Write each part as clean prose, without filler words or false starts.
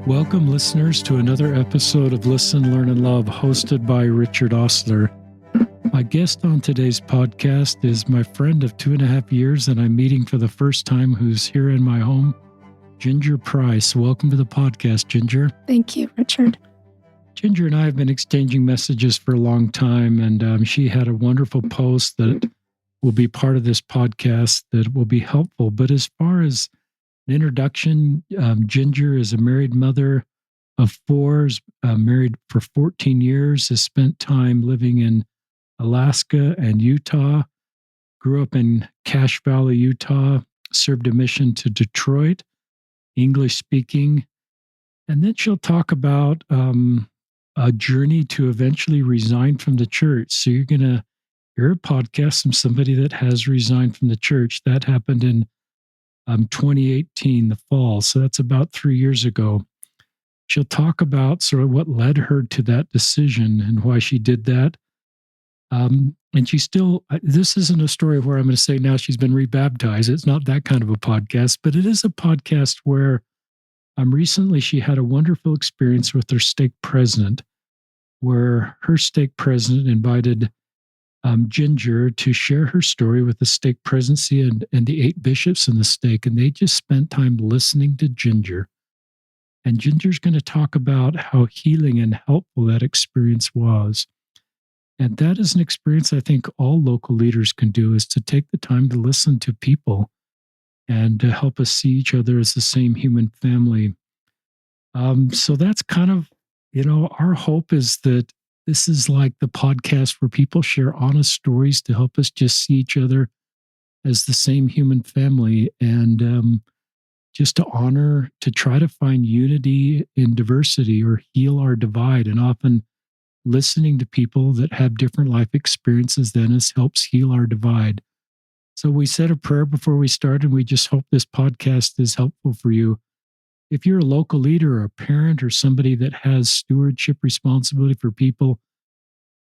Welcome, listeners, to another episode of Listen, Learn, and Love, hosted by Richard Ostler. My guest on today's podcast is my friend of 2.5 years that I'm meeting for the first time, who's here in my home, Ginger Price. Welcome to the podcast, Ginger. Thank you, Richard. Ginger and I have been exchanging messages for a long time, and she had a wonderful post that will be part of this podcast that will be helpful. But as far as an introduction, Ginger is a married mother of four, married for 14 years, has spent time living in Alaska and Utah, grew up in Cache Valley, Utah, served a mission to Detroit, English speaking. And then she'll talk about a journey to eventually resign from the church. So you're going to hear a podcast from somebody that has resigned from the church. That happened in 2018, the fall. So that's about 3 years ago. She'll talk about sort of what led her to that decision and why she did that. And she still, this isn't a story where I'm going to say now she's been rebaptized. It's not that kind of a podcast, but it is a podcast where recently she had a wonderful experience with her stake president, where her stake president invited Ginger to share her story with the stake presidency and the 8 bishops in the stake. And they just spent time listening to Ginger. And Ginger's going to talk about how healing and helpful that experience was. And that is an experience I think all local leaders can do, is to take the time to listen to people and to help us see each other as the same human family. So that's kind of, our hope is that this is like the podcast where people share honest stories to help us just see each other as the same human family, and just to honor, to try to find unity in diversity or heal our divide. And often listening to people that have different life experiences than us helps heal our divide. So we said a prayer before we started. We just hope this podcast is helpful for you. If you're a local leader or a parent or somebody that has stewardship responsibility for people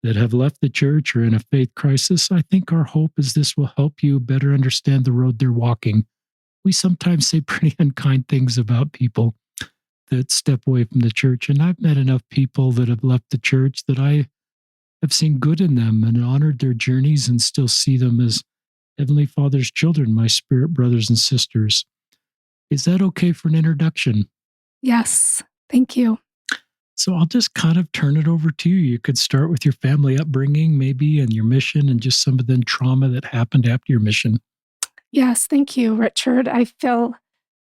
that have left the church or in a faith crisis, I think our hope is this will help you better understand the road they're walking. We sometimes say pretty unkind things about people that step away from the church. And I've met enough people that have left the church that I have seen good in them and honored their journeys and still see them as Heavenly Father's children, my spirit brothers and sisters. Is that okay for an introduction? Yes, thank you. So I'll just kind of turn it over to you. You could start with your family upbringing, maybe, and your mission, and just some of the trauma that happened after your mission. Yes, thank you, Richard. I feel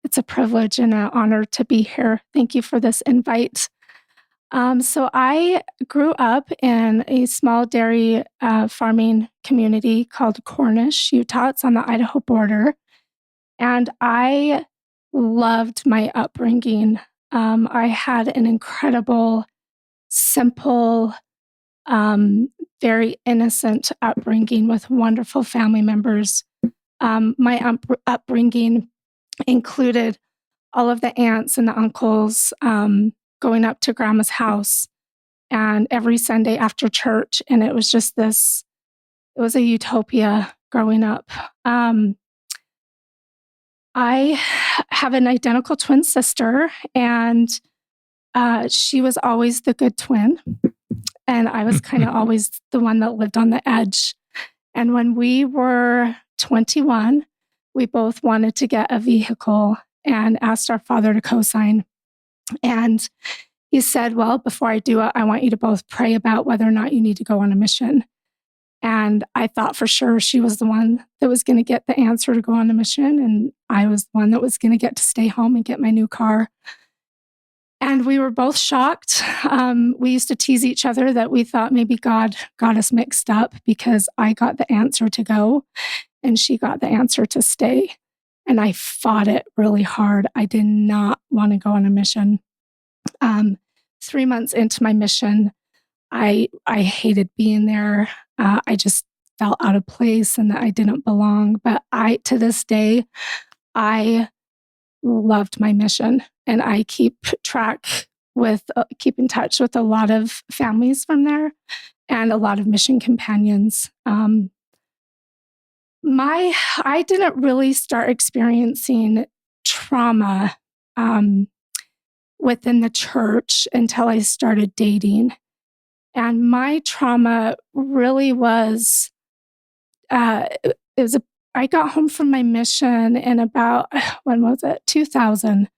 it's a privilege and an honor to be here. Thank you for this invite. So I grew up in a small dairy farming community called Cornish, Utah. It's on the Idaho border. And I loved my upbringing. I had an incredible, simple, very innocent upbringing with wonderful family members. My upbringing included all of the aunts and the uncles, going up to grandma's house and every Sunday after church. And it was just it was a utopia growing up. I have an identical twin sister, and she was always the good twin. And I was kind of always the one that lived on the edge. And when we were 21, we both wanted to get a vehicle and asked our father to co-sign. And he said, well, before I do it, I want you to both pray about whether or not you need to go on a mission. And I thought for sure she was the one that was going to get the answer to go on the mission. And I was the one that was going to get to stay home and get my new car. And we were both shocked. We used to tease each other that we thought maybe God got us mixed up because I got the answer to go and she got the answer to stay. And I fought it really hard. I did not want to go on a mission. 3 months into my mission, I hated being there. I just felt out of place and that I didn't belong. But to this day, I loved my mission, and I keep in touch with a lot of families from there and a lot of mission companions. I didn't really start experiencing trauma within the church until I started dating. And my trauma really was, it was I got home from my mission in about, when was it? 2000.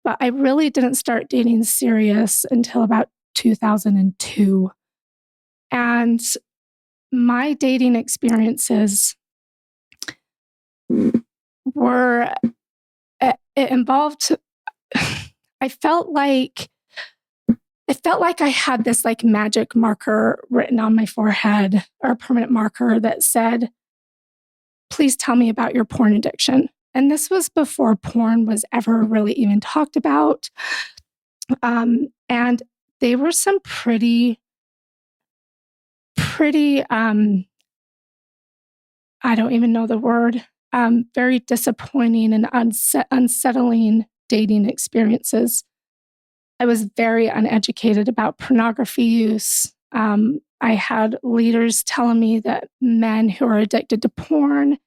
But I really didn't start dating serious until about 2002. And my dating experiences were, it involved, I felt like I had this like magic marker written on my forehead, or a permanent marker that said, please tell me about your porn addiction. And this was before porn was ever really even talked about. And they were some pretty, I don't even know the word, very disappointing and unsettling dating experiences. I was very uneducated about pornography use. I had leaders telling me that men who are addicted to porn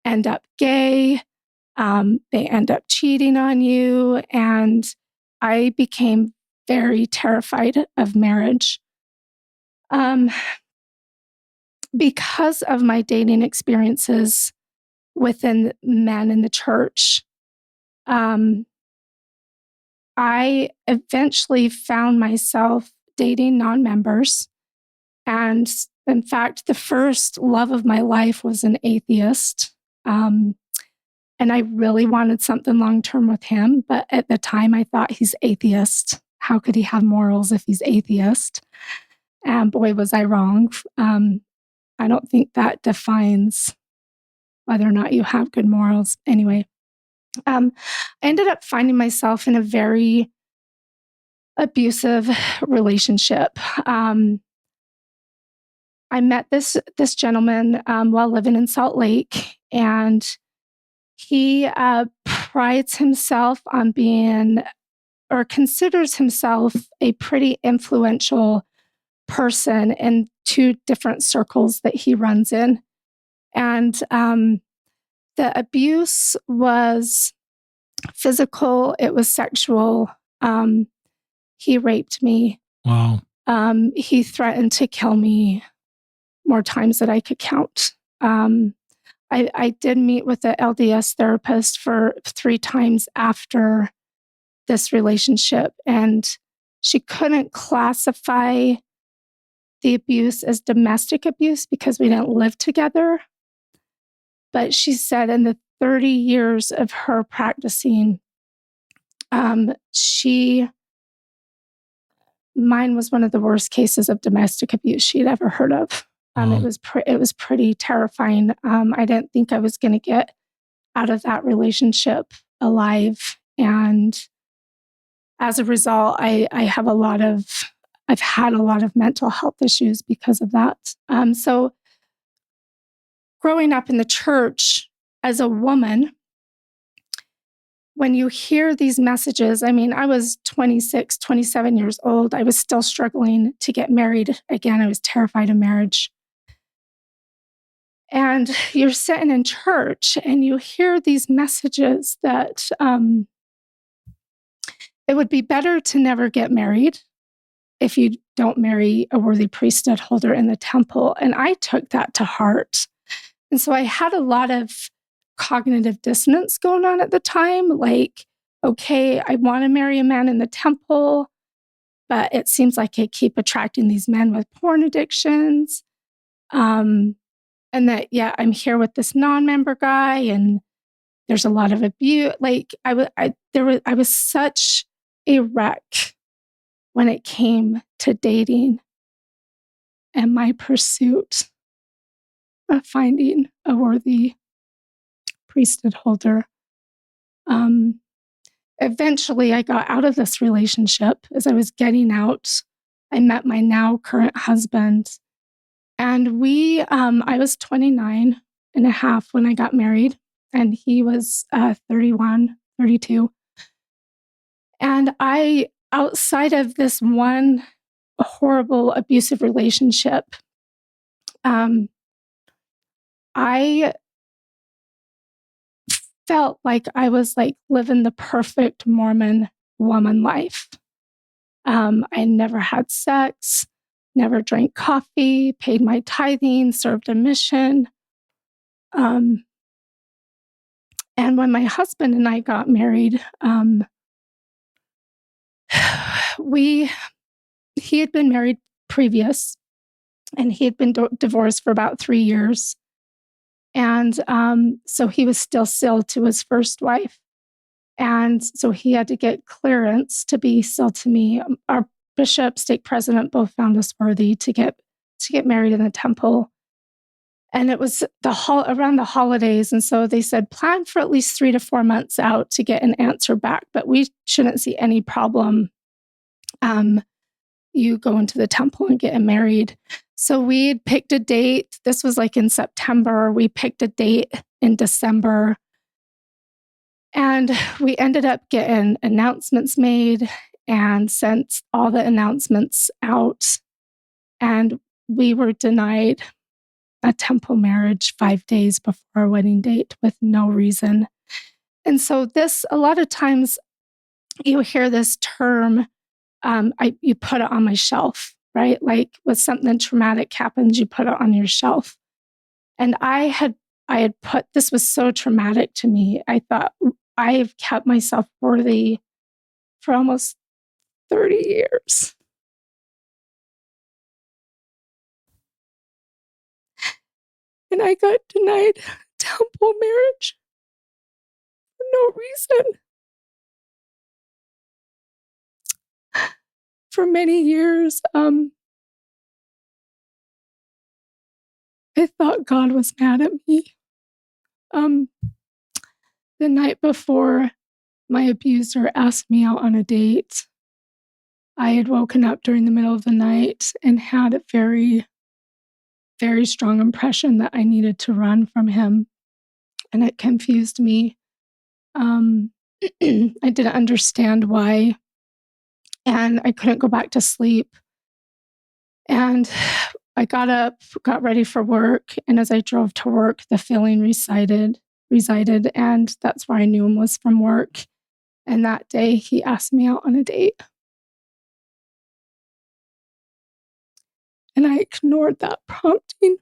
end up gay, they end up cheating on you, and I became very terrified of marriage. Because of my dating experiences within men in the church, I eventually found myself dating non-members. And in fact, the first love of my life was an atheist. And I really wanted something long-term with him. But at the time, I thought, he's atheist. How could he have morals if he's atheist? And boy, was I wrong. I don't think that defines whether or not you have good morals. Anyway, I ended up finding myself in a very abusive relationship. I met this gentleman while living in Salt Lake, and he prides himself on being, or considers himself, a pretty influential person in two different circles that he runs in. And the abuse was physical, it was sexual. He raped me. Wow. He threatened to kill me more times than I could count. I did meet with the LDS therapist for 3 times after this relationship, and she couldn't classify the abuse as domestic abuse because we didn't live together. But she said in the 30 years of her practicing, mine was one of the worst cases of domestic abuse she'd ever heard of. It was pretty terrifying. I didn't think I was going to get out of that relationship alive, and as a result, I've had a lot of mental health issues because of that. So, growing up in the church as a woman, when you hear these messages, I mean, I was 26, 27 years old. I was still struggling to get married. Again, I was terrified of marriage. And you're sitting in church and you hear these messages that it would be better to never get married if you don't marry a worthy priesthood holder in the temple. And I took that to heart. And so I had a lot of cognitive dissonance going on at the time. Like, okay, I want to marry a man in the temple, but it seems like I keep attracting these men with porn addictions. And that, yeah, I'm here with this non-member guy, and there's a lot of abuse. Like I was such a wreck when it came to dating and my pursuit of finding a worthy priesthood holder. Eventually, I got out of this relationship. As I was getting out, I met my now current husband. And I was 29 and a half when I got married, and he was 31, 32. And outside of this one horrible abusive relationship, I felt like I was like living the perfect Mormon woman life. I never had sex, never drank coffee, paid my tithing, served a mission. And when my husband and I got married, he had been married previous, and he had been divorced for about 3 years. And so he was still sealed to his first wife. And so he had to get clearance to be sealed to me. Our bishop, stake president, both found us worthy to get married in the temple. And it was around the holidays. And so they said, plan for at least 3 to 4 months out to get an answer back, but we shouldn't see any problem. You go into the temple and get married. So we had picked a date. This was like in September. We picked a date in December. And we ended up getting announcements made and sent all the announcements out. And we were denied a temple marriage 5 days before our wedding date with no reason. And so a lot of times you hear this term, you put it on my shelf, right? Like when something traumatic happens, you put it on your shelf. And I had put, this was so traumatic to me. I thought, I've kept myself worthy for almost 30 years. And I got denied temple marriage for no reason. For many years, I thought God was mad at me. The night before my abuser asked me out on a date, I had woken up during the middle of the night and had a very, very strong impression that I needed to run from him. And it confused me. I didn't understand why. And I couldn't go back to sleep. And I got up, got ready for work. And as I drove to work, the feeling resided. And that's where I knew him was from work. And that day he asked me out on a date. And I ignored that prompting.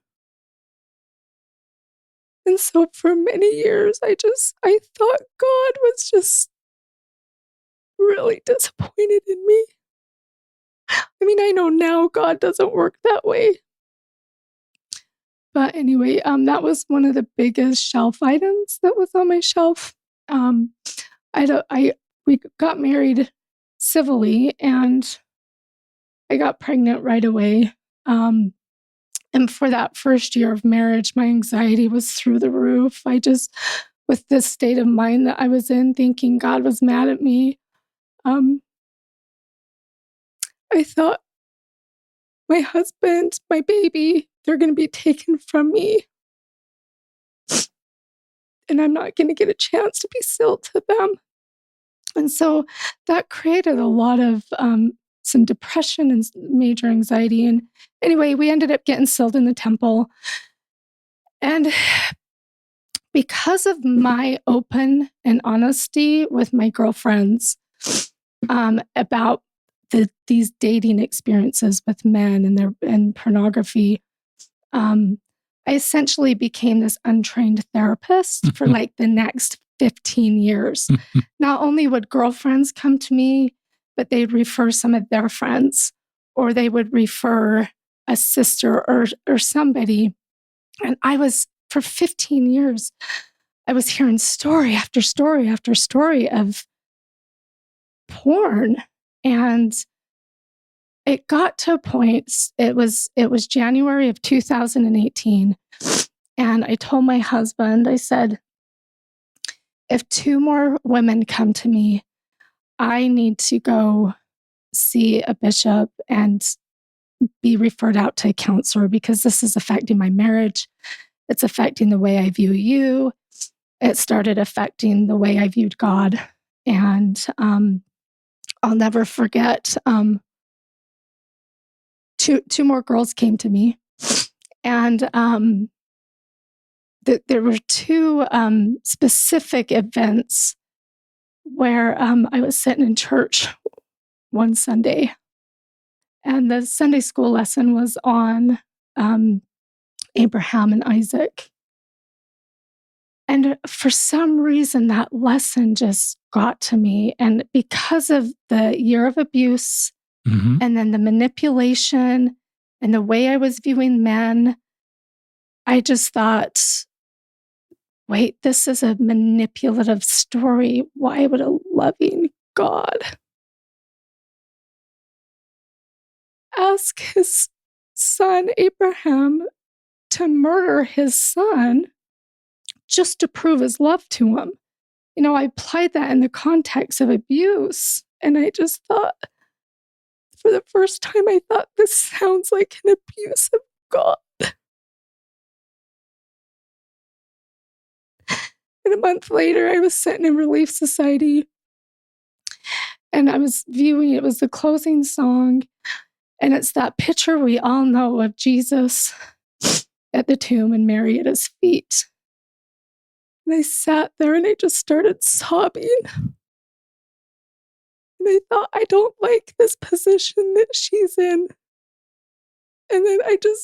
And so for many years, I thought God was just really disappointed in me. I mean, I know now God doesn't work that way. But anyway, that was one of the biggest shelf items that was on my shelf. We got married civilly, and I got pregnant right away. And for that first year of marriage, my anxiety was through the roof. With this state of mind that I was in, thinking God was mad at me, I thought, my husband, my baby, they're going to be taken from me. And I'm not going to get a chance to be sealed to them. And so that created a lot of some depression and major anxiety. And anyway, we ended up getting sealed in the temple. And because of my open and honesty with my girlfriends about these dating experiences with men and pornography, I essentially became this untrained therapist for like the next 15 years. Not only would girlfriends come to me, but they'd refer some of their friends, or they would refer a sister or somebody. And for 15 years, I was hearing story after story after story of porn. And it got to a point, it was January of 2018. And I told my husband, I said, if 2 more women come to me, I need to go see a bishop and be referred out to a counselor, because this is affecting my marriage. It's affecting the way I view you. It started affecting the way I viewed God. And I'll never forget, 2 more girls came to me. And there were 2 specific events where I was sitting in church one Sunday, and the Sunday school lesson was on Abraham and Isaac. And for some reason, that lesson just got to me. And because of the year of abuse and then the manipulation and the way I was viewing men, I just thought, wait, this is a manipulative story. Why would a loving God ask his son Abraham to murder his son just to prove his love to him? I applied that in the context of abuse. And I just thought, for the first time, I thought, this sounds like an abuse of God. And a month later, I was sitting in Relief Society and I was viewing, it was the closing song. And it's that picture we all know of Jesus at the tomb and Mary at his feet. And I sat there and I just started sobbing. And I thought, I don't like this position that she's in. And then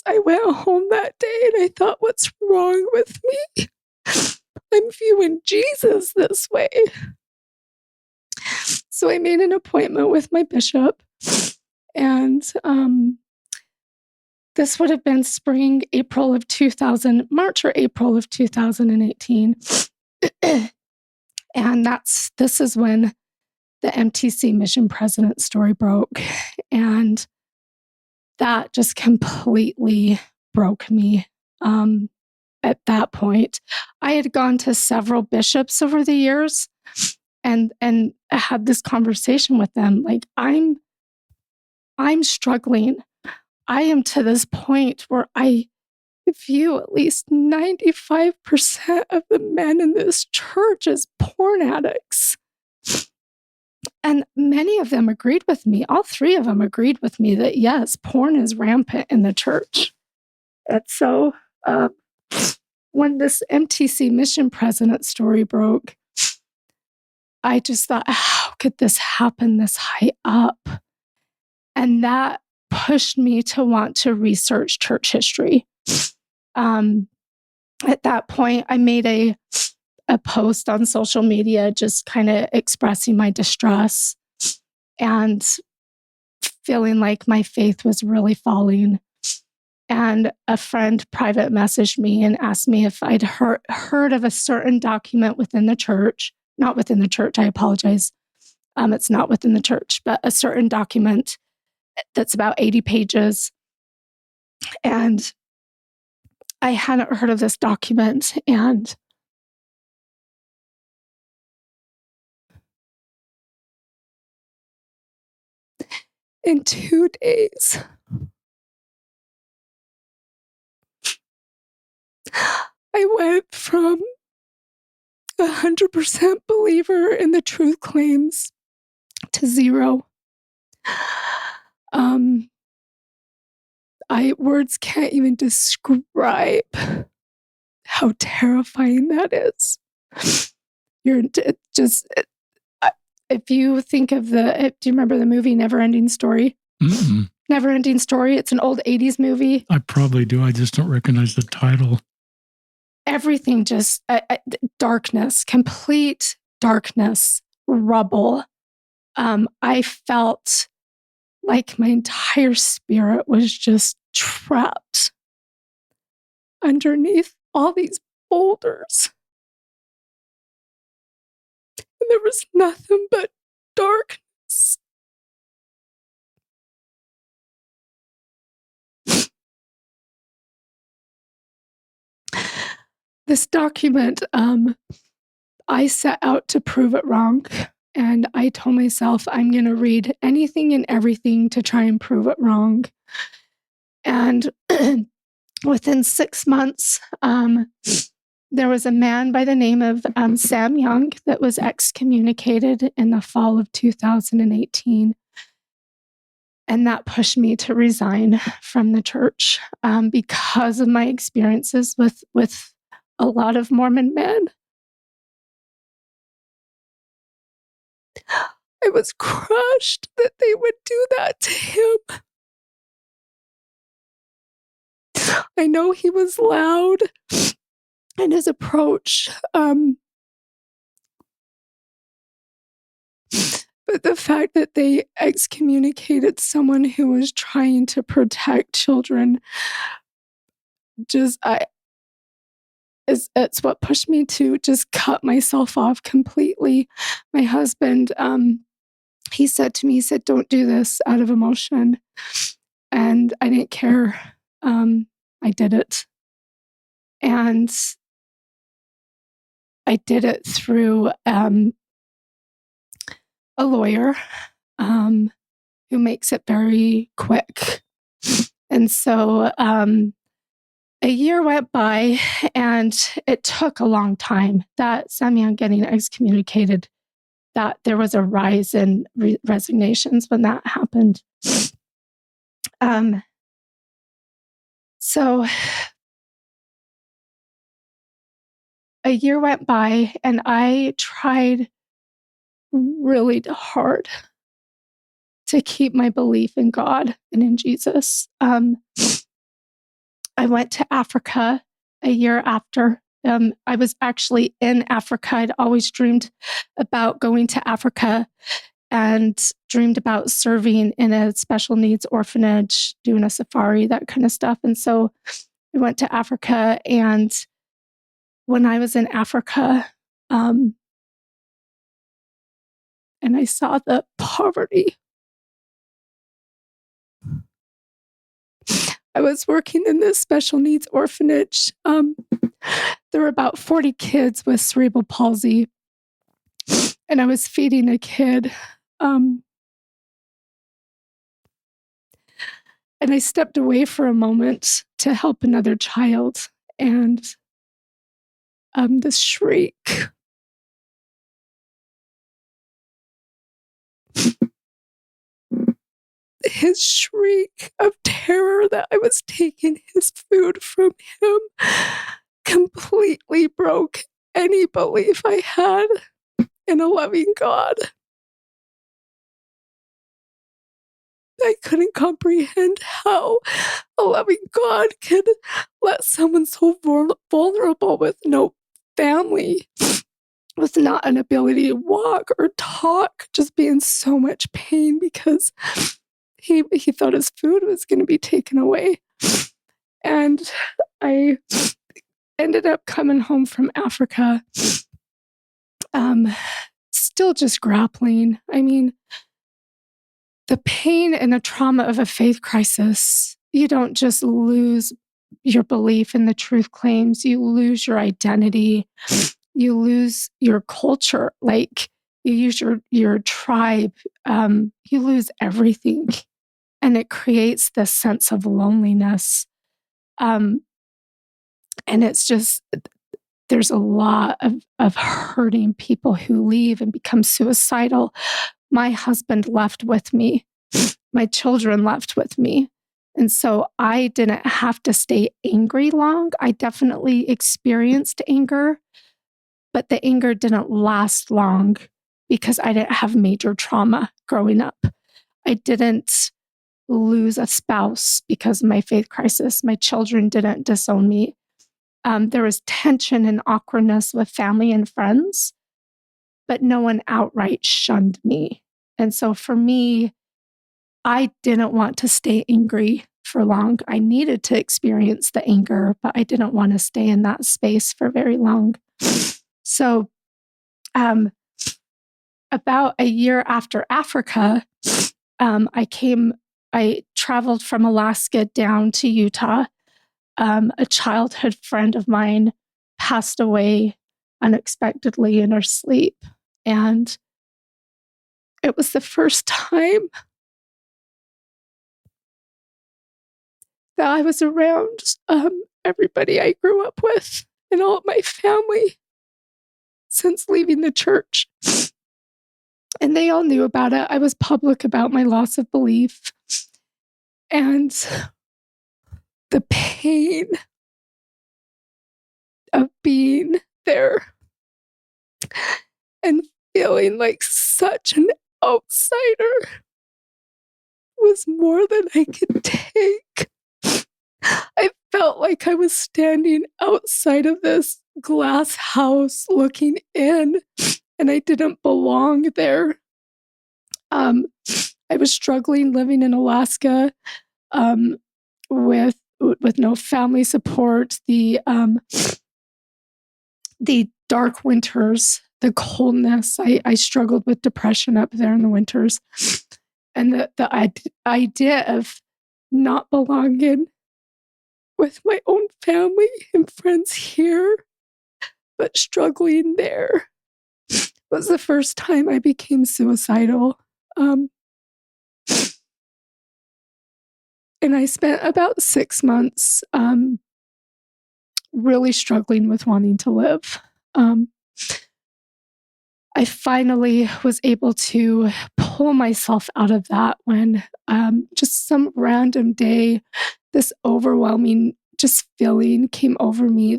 I went home that day and I thought, what's wrong with me? I'm viewing Jesus this way. So I made an appointment with my bishop, and this would have been March or April of 2018. And this is when the MTC mission president story broke. And that just completely broke me. At that point, I had gone to several bishops over the years and had this conversation with them. Like, I'm struggling. I am to this point where I view at least 95% of the men in this church as porn addicts. And many of them agreed with me. All three of them agreed with me that, yes, porn is rampant in the church. And so when this MTC mission president story broke, I just thought, how could this happen this high up? And that pushed me to want to research church history. At that point, I made a post on social media just kind of expressing my distress and feeling like my faith was really falling. And a friend private messaged me and asked me if I'd heard of a certain document within the church, not within the church, I apologize. It's not within the church, but a certain document that's about 80 pages. And I hadn't heard of this document. And in 2 days, I went from 100% believer in the truth claims to 0. Words can't even describe how terrifying that is. If you think of do you remember the movie Never Ending Story? Mm-mm. Never Ending Story. It's an old 80s movie. I probably do. I just don't recognize the title. Everything just darkness, complete darkness, rubble. I felt like my entire spirit was just trapped underneath all these boulders. And there was nothing but darkness. This document, I set out to prove it wrong. And I told myself, I'm going to read anything and everything to try and prove it wrong. And within 6 months, there was a man by the name of Sam Young that was excommunicated in the fall of 2018. And that pushed me to resign from the church because of my experiences with a lot of Mormon men. I was crushed that they would do that to him. I know he was loud in his approach, but the fact that they excommunicated someone who was trying to protect children it's what pushed me to just cut myself off completely. My husband, he said to me, he said, "Don't do this out of emotion." And I didn't care. I did it. And I did it through a lawyer who makes it very quick. And so a year went by, and it took a long time. That Samyang getting excommunicated, that there was a rise in resignations when that happened. So a year went by, and I tried really hard to keep my belief in God and in Jesus. I went to Africa a year after. I was actually in Africa. I'd always dreamed about going to Africa and dreamed about serving in a special needs orphanage, doing a safari, that kind of stuff. And so I went to Africa. And when I was in Africa, and I saw the poverty, I was working in this special needs orphanage. There were about 40 kids with cerebral palsy, and I was feeding a kid. And I stepped away for a moment to help another child, and this shriek, his shriek of terror that I was taking his food from him, completely broke any belief I had in a loving God. I couldn't comprehend how a loving God could let someone so vulnerable with no family, with not an ability to walk or talk, just be in so much pain because he thought his food was going to be taken away. And I ended up coming home from Africa, still just grappling. I mean, the pain and the trauma of a faith crisis, you don't just lose your belief in the truth claims, you lose your identity, you lose your culture, like you lose your tribe, you lose everything. And it creates this sense of loneliness. And it's just, there's a lot of hurting people who leave and become suicidal. My husband left with me. My children left with me. And so I didn't have to stay angry long. I definitely experienced anger, but the anger didn't last long because I didn't have major trauma growing up. I didn't lose a spouse because of my faith crisis. My children didn't disown me. There was tension and awkwardness with family and friends, but no one outright shunned me. And so for me, I didn't want to stay angry for long. I needed to experience the anger, but I didn't want to stay in that space for very long. So about a year after Africa, I traveled from Alaska down to Utah. A childhood friend of mine passed away unexpectedly in her sleep. And it was the first time that I was around everybody I grew up with and all of my family since leaving the church. And they all knew about it. I was public about my loss of belief. And the pain of being there and feeling like such an outsider was more than I could take. I felt like I was standing outside of this glass house looking in, and I didn't belong there. I was struggling living in Alaska with no family support, the dark winters, the coldness. I struggled with depression up there in the winters, and the idea of not belonging with my own family and friends here, but struggling there, was the first time I became suicidal. And I spent about 6 months really struggling with wanting to live. I finally was able to pull myself out of that when just some random day, this overwhelming just feeling came over me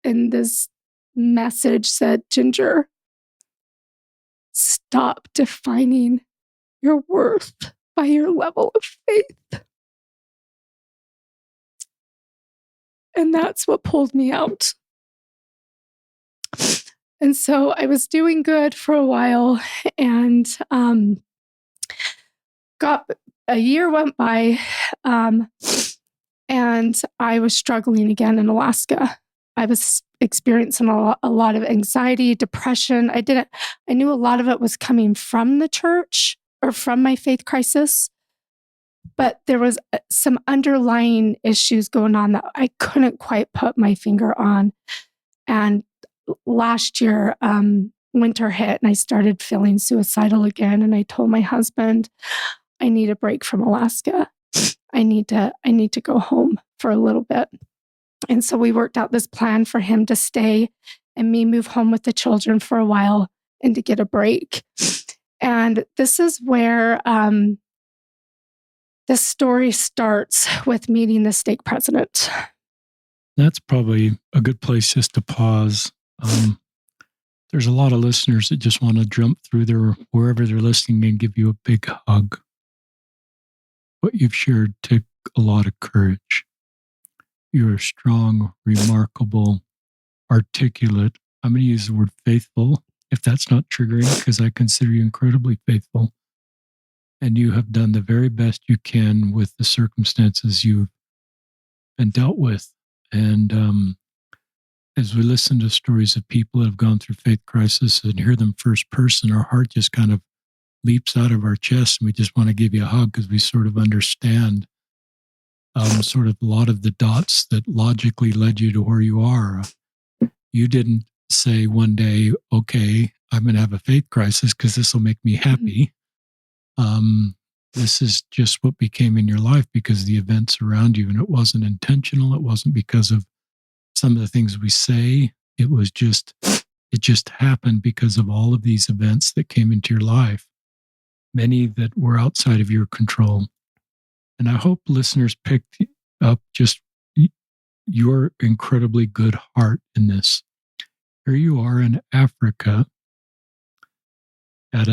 and this message said, Ginger, stop defining your worth by your level of faith. And that's what pulled me out. And so I was doing good for a while, and a year went by, and I was struggling again in Alaska. I was experiencing a lot of anxiety, depression. I knew a lot of it was coming from the church or from my faith crisis, but there was some underlying issues going on that I couldn't quite put my finger on. And last year, winter hit, and I started feeling suicidal again. And I told my husband, I need a break from Alaska. I need to go home for a little bit. And so we worked out this plan for him to stay and me move home with the children for a while and to get a break. And this is where this story starts with meeting the stake president. That's probably a good place just to pause. There's a lot of listeners that just want to jump through wherever they're listening and give you a big hug. What you've shared took a lot of courage. You're strong, remarkable, articulate. I'm going to use the word faithful, if that's not triggering, because I consider you incredibly faithful. And you have done the very best you can with the circumstances you've been dealt with. And as we listen to stories of people that have gone through faith crisis and hear them first person, our heart just kind of leaps out of our chest, and we just want to give you a hug because we sort of understand sort of a lot of the dots that logically led you to where you are. You didn't say one day, okay, I'm going to have a faith crisis because this will make me happy. This is just what became in your life because of the events around you, and it wasn't intentional. It wasn't because of some of the things we say. It just happened because of all of these events that came into your life, many that were outside of your control. And I hope listeners picked up just your incredibly good heart in this. Here you are in Africa at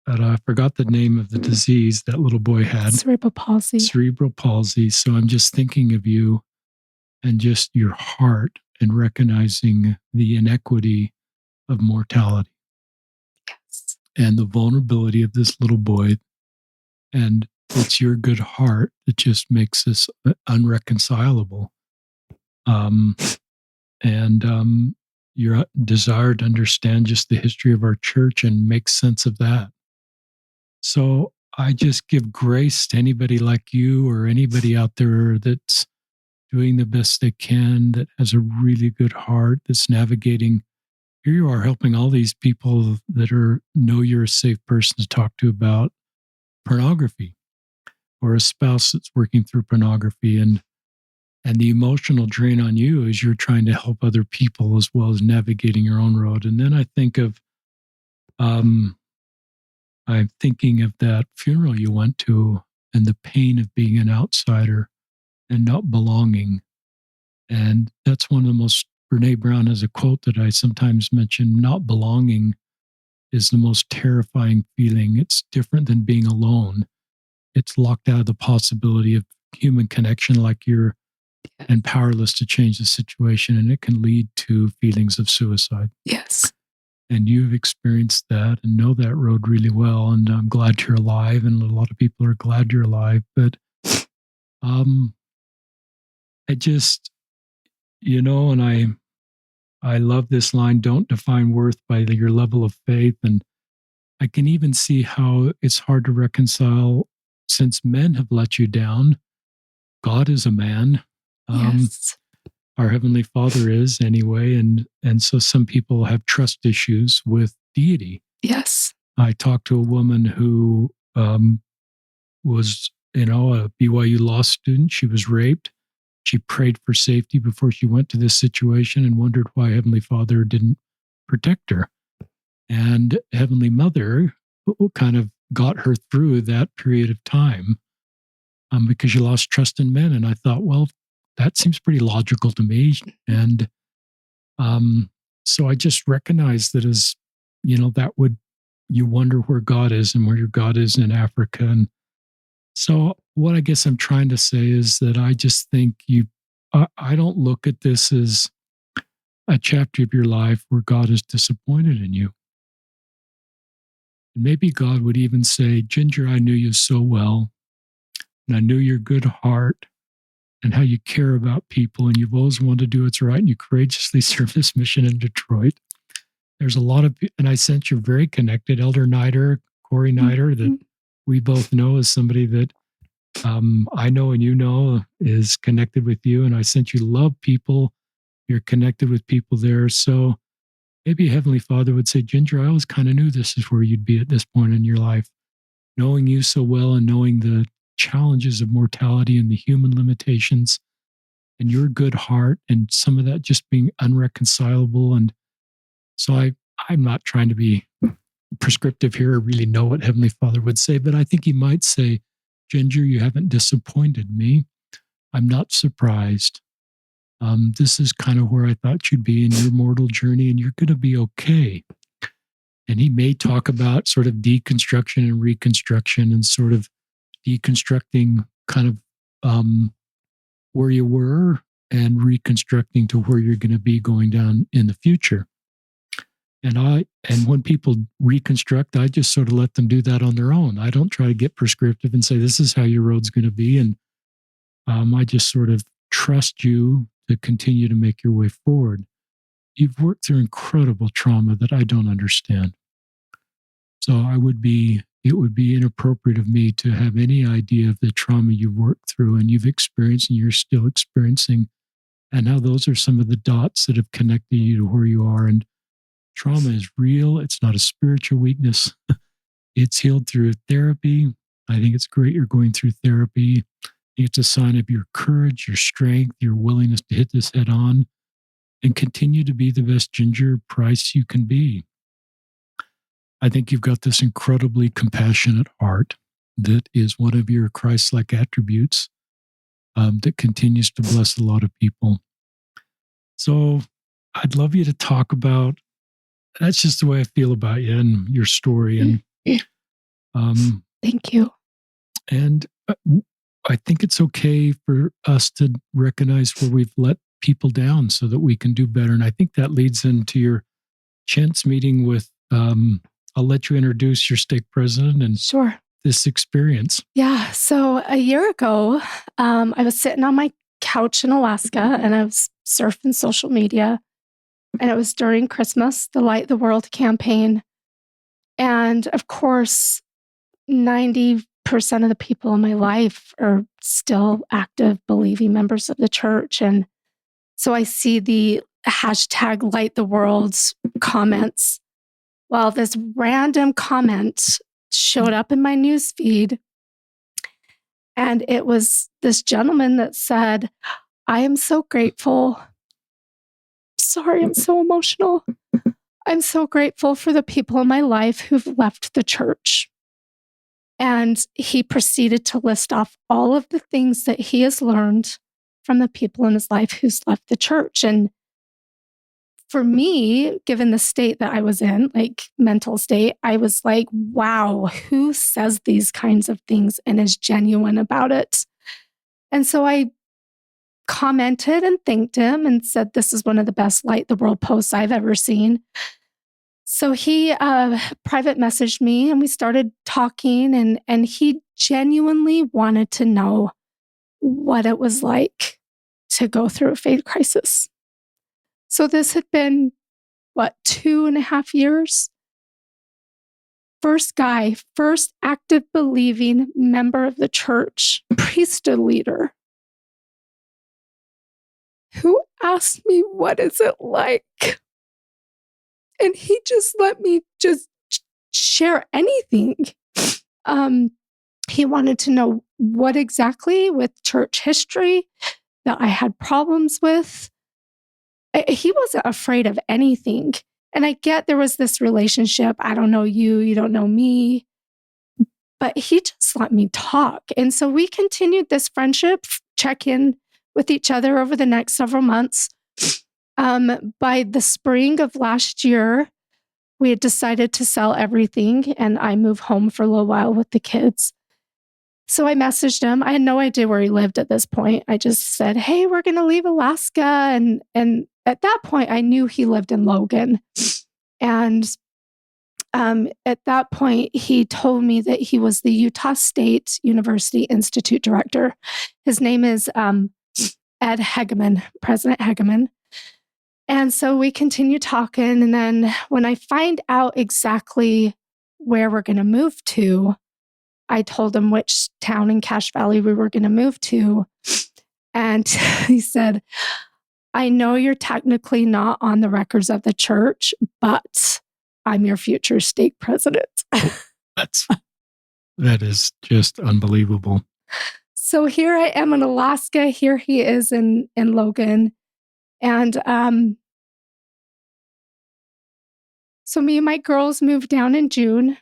I forgot the name of the disease that little boy had. Cerebral palsy. Cerebral palsy. So I'm just thinking of you and just your heart and recognizing the inequity of mortality. Yes. And the vulnerability of this little boy. And it's your good heart that just makes this unreconcilable. Your desire to understand just the history of our church and make sense of that. So I just give grace to anybody like you or anybody out there that's doing the best they can, that has a really good heart, that's navigating. Here you are helping all these people that know you're a safe person to talk to about pornography, or a spouse that's working through pornography, and the emotional drain on you as you're trying to help other people as well as navigating your own road. And then I think of, I'm thinking of that funeral you went to and the pain of being an outsider and not belonging. And that's one of the most, Brene Brown has a quote that I sometimes mention, not belonging is the most terrifying feeling. It's different than being alone. It's locked out of the possibility of human connection, like you're and powerless to change the situation, and it can lead to feelings of suicide. Yes. And you've experienced that and know that road really well. And I'm glad you're alive, and a lot of people are glad you're alive. But I just, and I love this line: "Don't define worth by your level of faith." And I can even see how it's hard to reconcile, since men have let you down. God is a man. Yes. Our Heavenly Father is anyway. And so some people have trust issues with deity. Yes. I talked to a woman who was, a BYU law student. She was raped. She prayed for safety before she went to this situation and wondered why Heavenly Father didn't protect her. And Heavenly Mother kind of got her through that period of time because she lost trust in men. And I thought, well, that seems pretty logical to me. And so I just recognized that as, you wonder where God is and where your God is in Africa. And so what I guess I'm trying to say is that I just think I don't look at this as a chapter of your life where God is disappointed in you. And maybe God would even say, Ginger, I knew you so well, and I knew your good heart and how you care about people, and you've always wanted to do what's right, and you courageously serve this mission in Detroit. There's a lot of, and I sense you're very connected. Elder Nider, Corey Nider, that we both know is somebody that I know and is connected with you. And I sense you love people. You're connected with people there. So maybe Heavenly Father would say, Ginger, I always kind of knew this is where you'd be at this point in your life. Knowing you so well and knowing the challenges of mortality and the human limitations and your good heart and some of that just being unreconcilable. And so I'm not trying to be prescriptive here or really know what Heavenly Father would say, but I think he might say, Ginger, you haven't disappointed me. I'm not surprised. This is kind of where I thought you'd be in your mortal journey, and you're going to be okay. And he may talk about sort of deconstruction and reconstruction and sort of deconstructing kind of where you were and reconstructing to where you're going to be going down in the future. And when people reconstruct, I just sort of let them do that on their own. I don't try to get prescriptive and say, this is how your road's going to be. And I just sort of trust you to continue to make your way forward. You've worked through incredible trauma that I don't understand. So it would be inappropriate of me to have any idea of the trauma you've worked through and you've experienced and you're still experiencing, and how those are some of the dots that have connected you to where you are. And trauma is real. It's not a spiritual weakness. It's healed through therapy. I think it's great you're going through therapy. It's a sign of your courage, your strength, your willingness to hit this head on and continue to be the best Ginger Price you can be. I think you've got this incredibly compassionate heart that is one of your Christ-like attributes that continues to bless a lot of people. So I'd love you to talk about, that's just the way I feel about you and your story. And thank you. And I think it's okay for us to recognize where we've let people down so that we can do better. And I think that leads into your chance meeting with, I'll let you introduce your stake president and Sure. This experience. Yeah. So a year ago, I was sitting on my couch in Alaska and I was surfing social media. And it was during Christmas, the Light the World campaign. And of course, 90% of the people in my life are still active, believing members of the church. And so I see the hashtag Light the World's comments. Well, this random comment showed up in my news feed. And it was this gentleman that said, I am so grateful. Sorry, I'm so emotional. I'm so grateful for the people in my life who've left the church. And he proceeded to list off all of the things that he has learned from the people in his life who's left the church. And for me, given the state that I was in, like mental state, I was like, wow, who says these kinds of things and is genuine about it? And so I commented and thanked him and said, this is one of the best Light the World posts I've ever seen. So he private messaged me and we started talking, and he genuinely wanted to know what it was like to go through a faith crisis. So this had been, 2.5 years? First guy, first active believing member of the church, priesthood leader, who asked me, what is it like? And he just let me just share anything. He wanted to know what exactly with church history that I had problems with. He wasn't afraid of anything. And I get there was this relationship. I don't know you, you don't know me. But he just let me talk. And so we continued this friendship, check in with each other over the next several months. By the spring of last year, we had decided to sell everything and I moved home for a little while with the kids. So I messaged him. I had no idea where he lived at this point. I just said, hey, we're going to leave Alaska. And at that point, I knew he lived in Logan. And at that point, he told me that he was the Utah State University Institute director. His name is Ed Hegeman, President Hegeman. And so we continue talking. And then when I find out exactly where we're going to move to, I told him which town in Cache Valley we were going to move to. And he said, I know you're technically not on the records of the church, but I'm your future stake president. That is just unbelievable. So here I am in Alaska. Here he is in Logan. And so me and my girls moved down in June.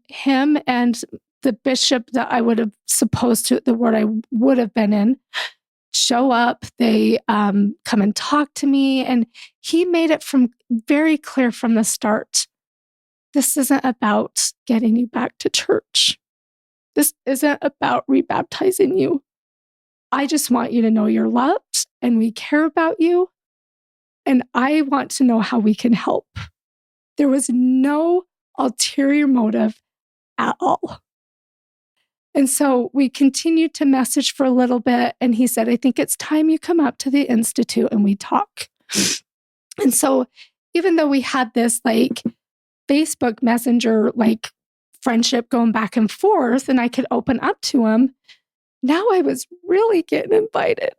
Him and the bishop that I would have supposed to, the ward I would have been in, show up. They come and talk to me. And he made it very clear from the start. This isn't about getting you back to church. This isn't about rebaptizing you. I just want you to know you're loved and we care about you. And I want to know how we can help. There was no ulterior motive at all. And so we continued to message for a little bit. And he said, I think it's time you come up to the Institute and we talk. And so even though we had this like Facebook Messenger, like friendship going back and forth, and I could open up to him, now I was really getting invited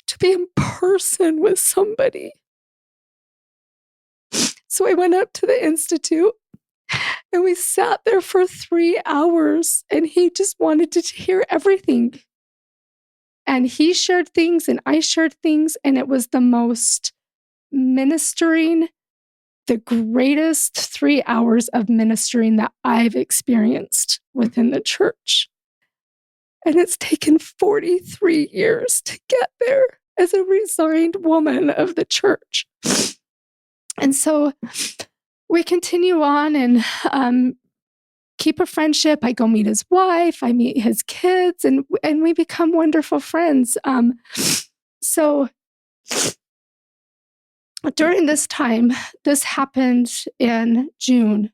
to be in person with somebody. So I went up to the Institute and we sat there for 3 hours and he just wanted to hear everything. And he shared things and I shared things, and it was the most ministering, the greatest 3 hours of ministering that I've experienced within the church. And it's taken 43 years to get there as a resigned woman of the church. And so we continue on and keep a friendship. I go meet his wife, I meet his kids, and we become wonderful friends. So during this time, this happened in June.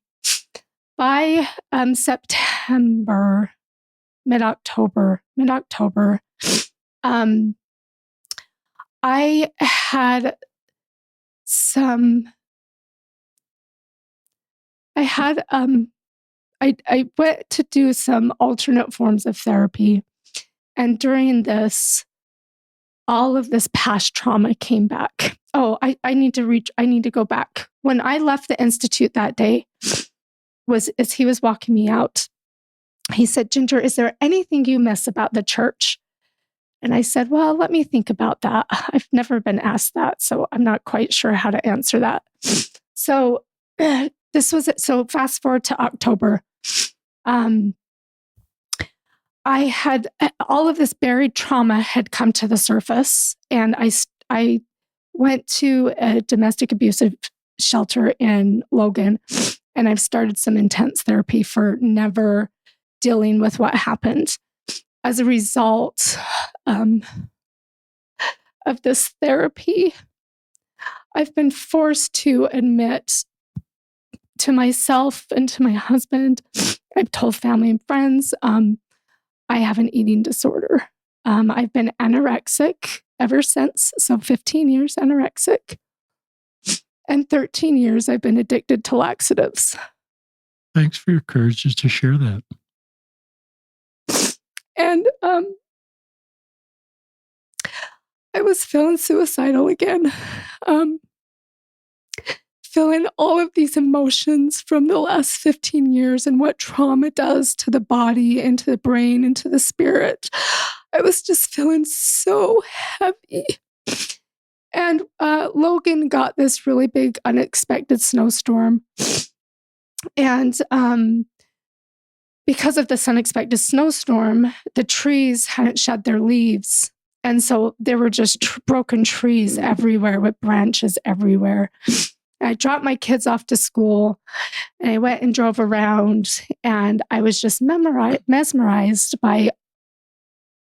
By September, mid-October, I had I went to do some alternate forms of therapy. And during this, all of this past trauma came back. Oh, I need to go back. When I left the Institute that day, as he was walking me out, he said, Ginger, is there anything you miss about the church? And I said, well, let me think about that. I've never been asked that, so I'm not quite sure how to answer that. So this was it. So fast forward to October. I had all of this buried trauma had come to the surface, and I went to a domestic abusive shelter in Logan, and I've started some intense therapy for never dealing with what happened. As a result of this therapy, I've been forced to admit to myself and to my husband, I've told family and friends, I have an eating disorder. I've been anorexic ever since, so 15 years anorexic. And 13 years I've been addicted to laxatives. Thanks for your courage just to share that. And I was feeling suicidal again. Feeling all of these emotions from the last 15 years and what trauma does to the body and to the brain and to the spirit. I was just feeling so heavy. And Logan got this really big, unexpected snowstorm. And because of this unexpected snowstorm, the trees hadn't shed their leaves. And so there were just broken trees everywhere with branches everywhere. I dropped my kids off to school and I went and drove around, and I was just mesmerized by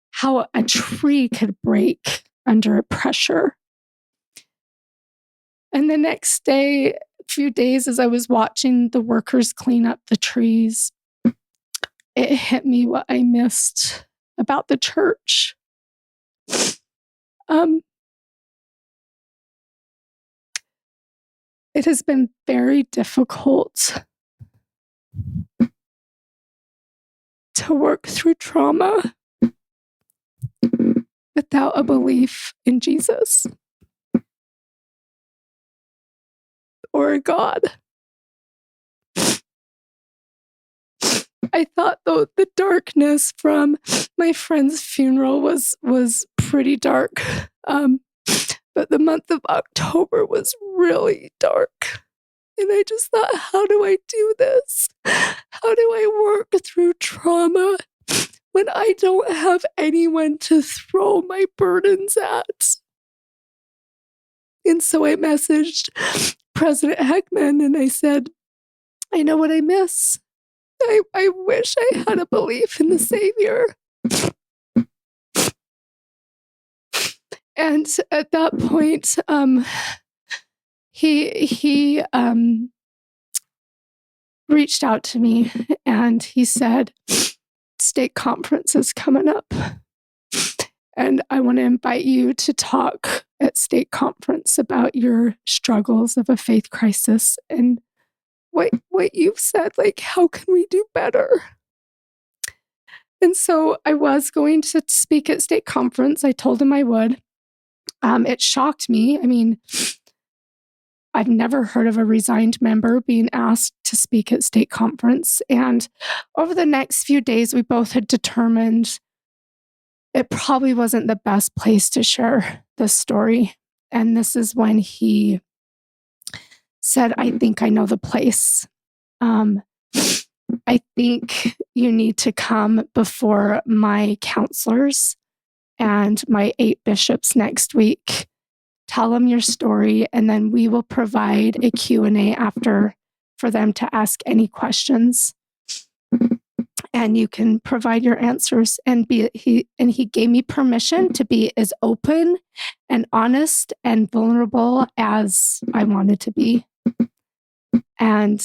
how a tree could break under pressure. And the next day, a few days as I was watching the workers clean up the trees, it hit me what I missed about the church. It has been very difficult to work through trauma without a belief in Jesus or a God. I thought, though, the darkness from my friend's funeral was pretty dark. But the month of October was really dark. And I just thought, how do I do this? How do I work through trauma when I don't have anyone to throw my burdens at? And so I messaged President Heckman and I said, I know what I miss. I wish I had a belief in the Savior. And at that point, he reached out to me and he said, state conference is coming up. And I want to invite you to talk at state conference about your struggles of a faith crisis and what you've said, like, how can we do better? And so I was going to speak at state conference. I told him I would. It shocked me. I mean, I've never heard of a Resigned member being asked to speak at state conference. And over the next few days, we both had determined it probably wasn't the best place to share this story. And this is when he said, I think I know the place. I think you need to come before my counselors and my 8 bishops next week. Tell them your story, and then we will provide a Q&A after for them to ask any questions. And you can provide your answers. And he gave me permission to be as open and honest and vulnerable as I wanted to be. And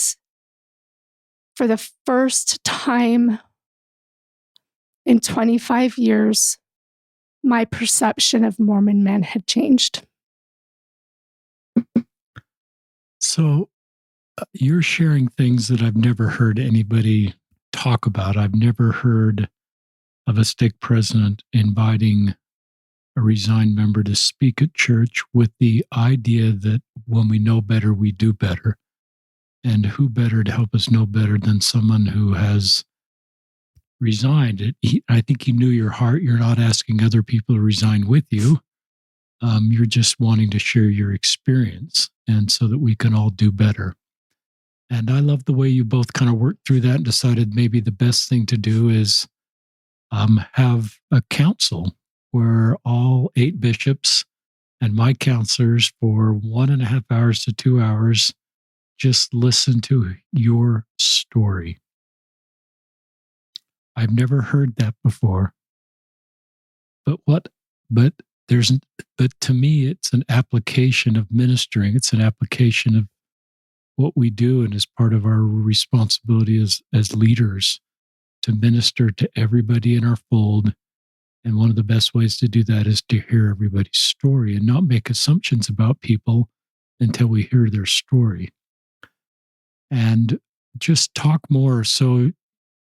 for the first time in 25 years, my perception of Mormon men had changed. So you're sharing things that I've never heard anybody talk about. I've never heard of a stake president inviting a Resigned member to speak at church with the idea that when we know better, we do better. And who better to help us know better than someone who has resigned? I think he knew your heart. You're not asking other people to resign with you. You're just wanting to share your experience, and so that we can all do better. And I love the way you both kind of worked through that and decided maybe the best thing to do is have a council where all 8 bishops and my counselors for 1.5 hours to 2 hours just listen to your story. I've never heard that before. But to me, it's an application of ministering. It's an application of what we do, and as part of our responsibility as leaders to minister to everybody in our fold. And one of the best ways to do that is to hear everybody's story and not make assumptions about people until we hear their story. And just talk more. So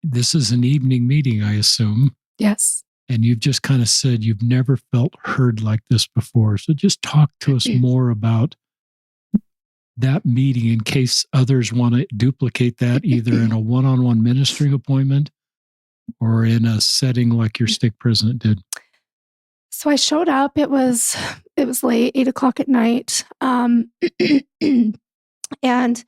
this is an evening meeting, I assume. Yes. And you've just kind of said you've never felt heard like this before. So just talk to us more about that meeting in case others want to duplicate that either in a one-on-one ministering appointment or in a setting like your stake president did. So I showed up. It was late, 8:00 at night. And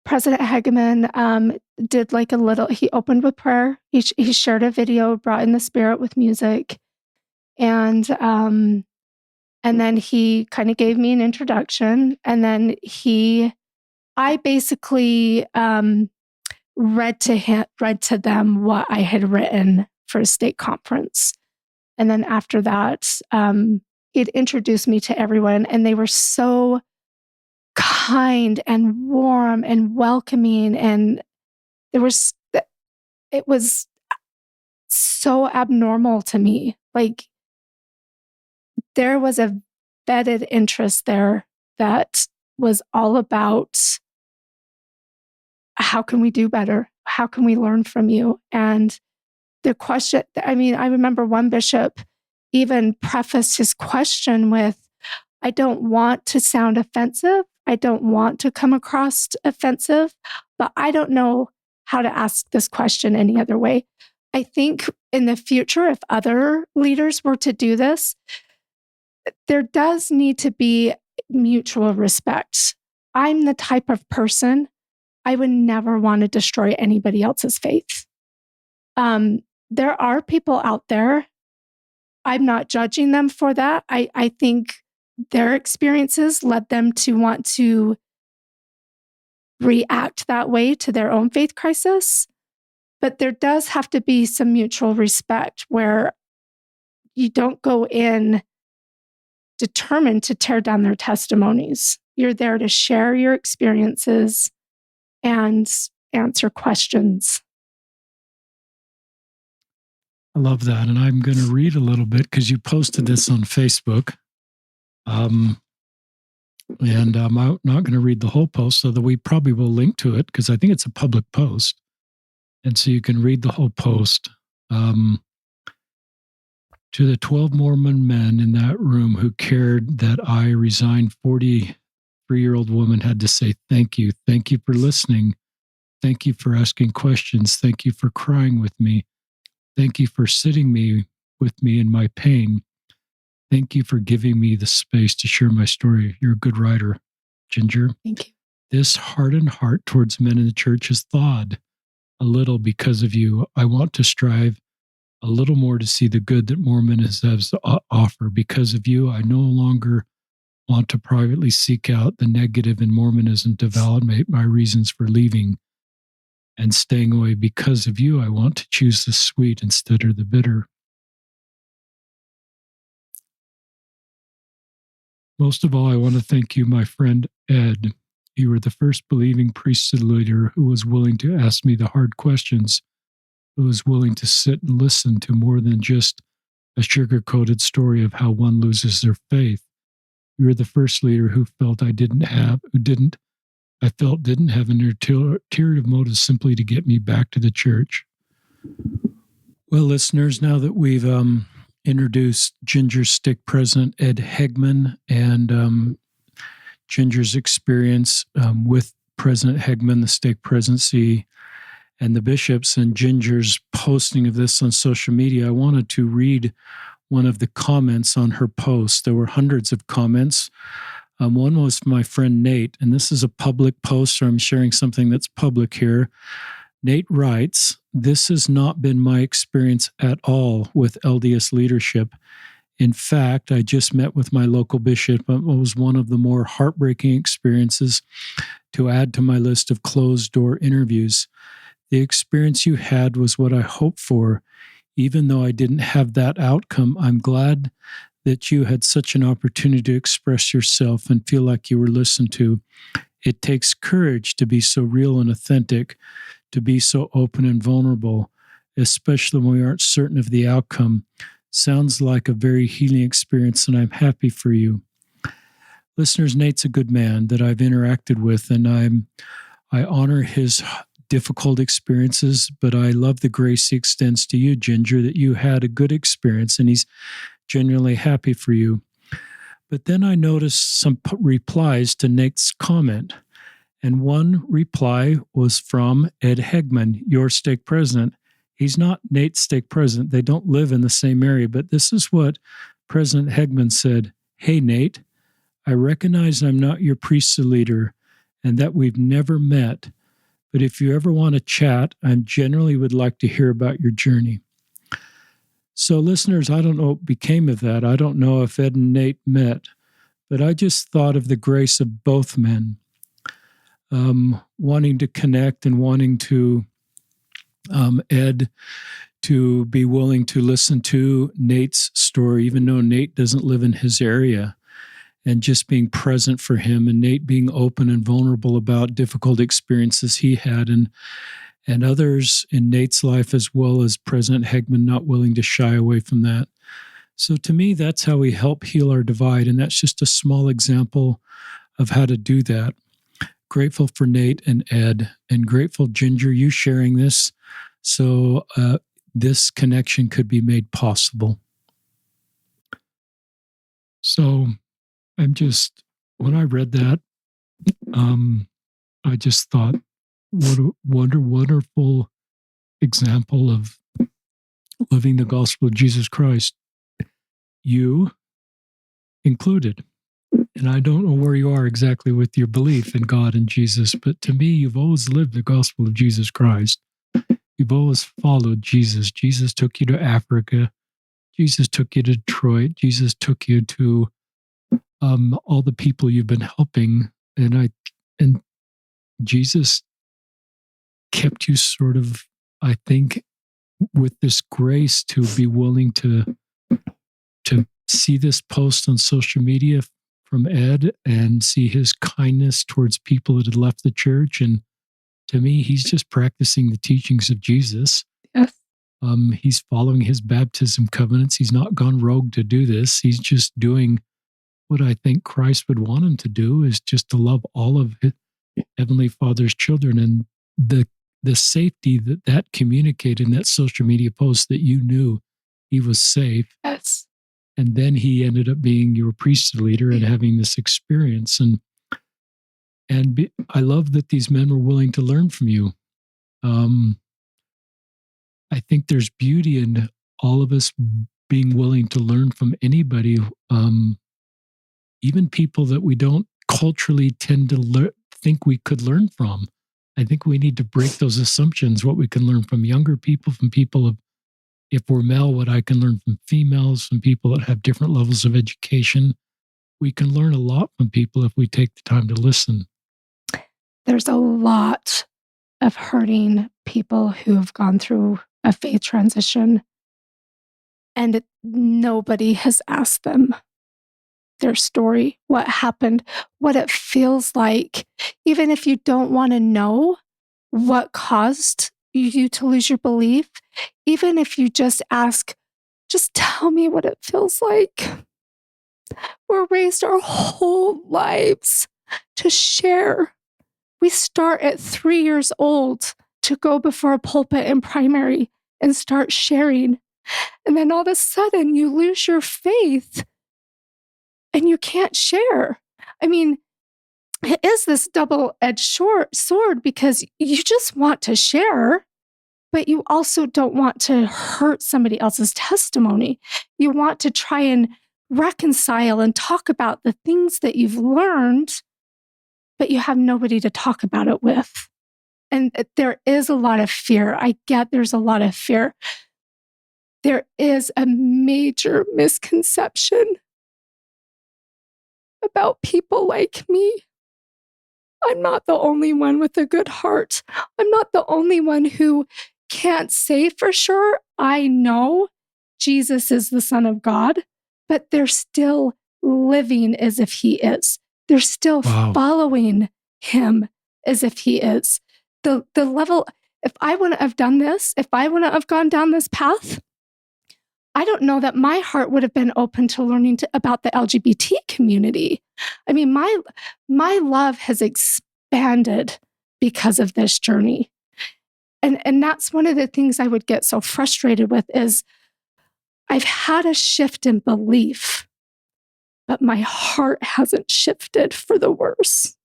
President Hegeman did like a little, he opened with prayer. He shared a video, brought in the spirit with music. And then he kind of gave me an introduction. And then I basically read to them what I had written for a state conference. And then after that, he'd introduced me to everyone, and they were so kind and warm and welcoming. And it was so abnormal to me. Like, there was a vetted interest there that was all about how can we do better? How can we learn from you? And the question, I remember one bishop even prefaced his question with, I don't want to sound offensive. I don't want to come across offensive, but I don't know how to ask this question any other way. I think in the future, if other leaders were to do this, there does need to be mutual respect. I'm the type of person, I would never want to destroy anybody else's faith. There are people out there, I'm not judging them for that. I think their experiences led them to want to react that way to their own faith crisis. But there does have to be some mutual respect where you don't go in determined to tear down their testimonies. You're there to share your experiences and answer questions. I love that. And I'm going to read a little bit because you posted this on Facebook. And I'm not going to read the whole post, so that we probably will link to it because I think it's a public post. And so you can read the whole post. To the 12 Mormon men in that room who cared that I resigned, 43-year-old woman had to say, thank you. Thank you for listening. Thank you for asking questions. Thank you for crying with me. Thank you for sitting with me in my pain. Thank you for giving me the space to share my story. You're a good writer, Ginger. Thank you. This hardened heart towards men in the church has thawed a little because of you. I want to strive a little more to see the good that Mormonism has to offer. Because of you, I no longer want to privately seek out the negative in Mormonism to validate my reasons for leaving and staying away. Because of you, I want to choose the sweet instead of the bitter. Most of all, I want to thank you, my friend Ed. You were the first believing priesthood leader who was willing to ask me the hard questions, who was willing to sit and listen to more than just a sugar-coated story of how one loses their faith. You were the first leader who felt didn't have an ulterior motive simply to get me back to the church. Well, listeners, now that we've introduced Ginger's stake president, Ed Hegman, and Ginger's experience with President Hegman, the stake presidency, and the bishops, and Ginger's posting of this on social media, I wanted to read one of the comments on her post. There were hundreds of comments. One was from my friend Nate, and this is a public post, so I'm sharing something that's public here. Nate writes, "This has not been my experience at all with LDS leadership. In fact, I just met with my local bishop. It was one of the more heartbreaking experiences to add to my list of closed-door interviews. The experience you had was what I hoped for. Even though I didn't have that outcome, I'm glad that you had such an opportunity to express yourself and feel like you were listened to. It takes courage to be so real and authentic, to be so open and vulnerable, especially when we aren't certain of the outcome. Sounds like a very healing experience, and I'm happy for you. Listeners, Nate's a good man that I've interacted with, and I honor his difficult experiences, but I love the grace he extends to you, Ginger, that you had a good experience, and he's genuinely happy for you. But then I noticed some replies to Nate's comment, and one reply was from Ed Hegman, your stake president. He's not Nate's stake president. They don't live in the same area, but this is what President Hegman said. Hey, Nate, I recognize I'm not your priesthood leader and that we've never met, but if you ever want to chat, I generally would like to hear about your journey. So listeners, I don't know what became of that. I don't know if Ed and Nate met, but I just thought of the grace of both men, wanting to connect and wanting to Ed to be willing to listen to Nate's story, even though Nate doesn't live in his area, and just being present for him, and Nate being open and vulnerable about difficult experiences he had, and others in Nate's life, as well as President Hegman not willing to shy away from that. So to me, that's how we help heal our divide, and that's just a small example of how to do that. Grateful for Nate and Ed, and grateful, Ginger, you sharing this, so this connection could be made possible. So when I read that, I just thought, what a wonderful example of living the gospel of Jesus Christ, you included. And I don't know where you are exactly with your belief in God and Jesus, but to me, you've always lived the gospel of Jesus Christ. You've always followed Jesus. Jesus took you to Africa. Jesus took you to Detroit. Jesus took you to all the people you've been helping. And Jesus kept you sort of, I think, with this grace to be willing to see this post on social media from Ed and see his kindness towards people that had left the church. And to me, he's just practicing the teachings of Jesus. Yes. He's following his baptism covenants. He's not gone rogue to do this. He's just doing what I think Christ would want him to do, is just to love all of his Heavenly Father's children. And the safety that communicated in that social media post, that you knew he was safe. Yes. And then he ended up being your priesthood leader and having this experience. I love that these men were willing to learn from you. I think there's beauty in all of us being willing to learn from anybody, even people that we don't culturally tend to think we could learn from. I think we need to break those assumptions, what we can learn from younger people, from people of, if we're male, what I can learn from females, from people that have different levels of education. We can learn a lot from people if we take the time to listen. There's a lot of hurting people who have gone through a faith transition, and nobody has asked them their story, what happened, what it feels like. Even if you don't want to know what caused you to lose your belief, even if you just ask, just tell me what it feels like. We're raised our whole lives to share. We start at 3 years old to go before a pulpit in primary and start sharing. And then all of a sudden you lose your faith and you can't share. I mean, it is this double-edged sword, because you just want to share, but you also don't want to hurt somebody else's testimony. You want to try and reconcile and talk about the things that you've learned, but you have nobody to talk about it with. And there is a lot of fear. I get there's a lot of fear. there is a major misconception about people like me. I'm not the only one with a good heart. I'm not the only one who can't say for sure, I know Jesus is the Son of God, but they're still living as if he is. They're still following him as if he is. The level, if I wouldn't have done this, if I wouldn't have gone down this path, I don't know that my heart would have been open to learning about the LGBT community. I mean, my love has expanded because of this journey. And that's one of the things I would get so frustrated with is I've had a shift in belief, but my heart hasn't shifted for the worse.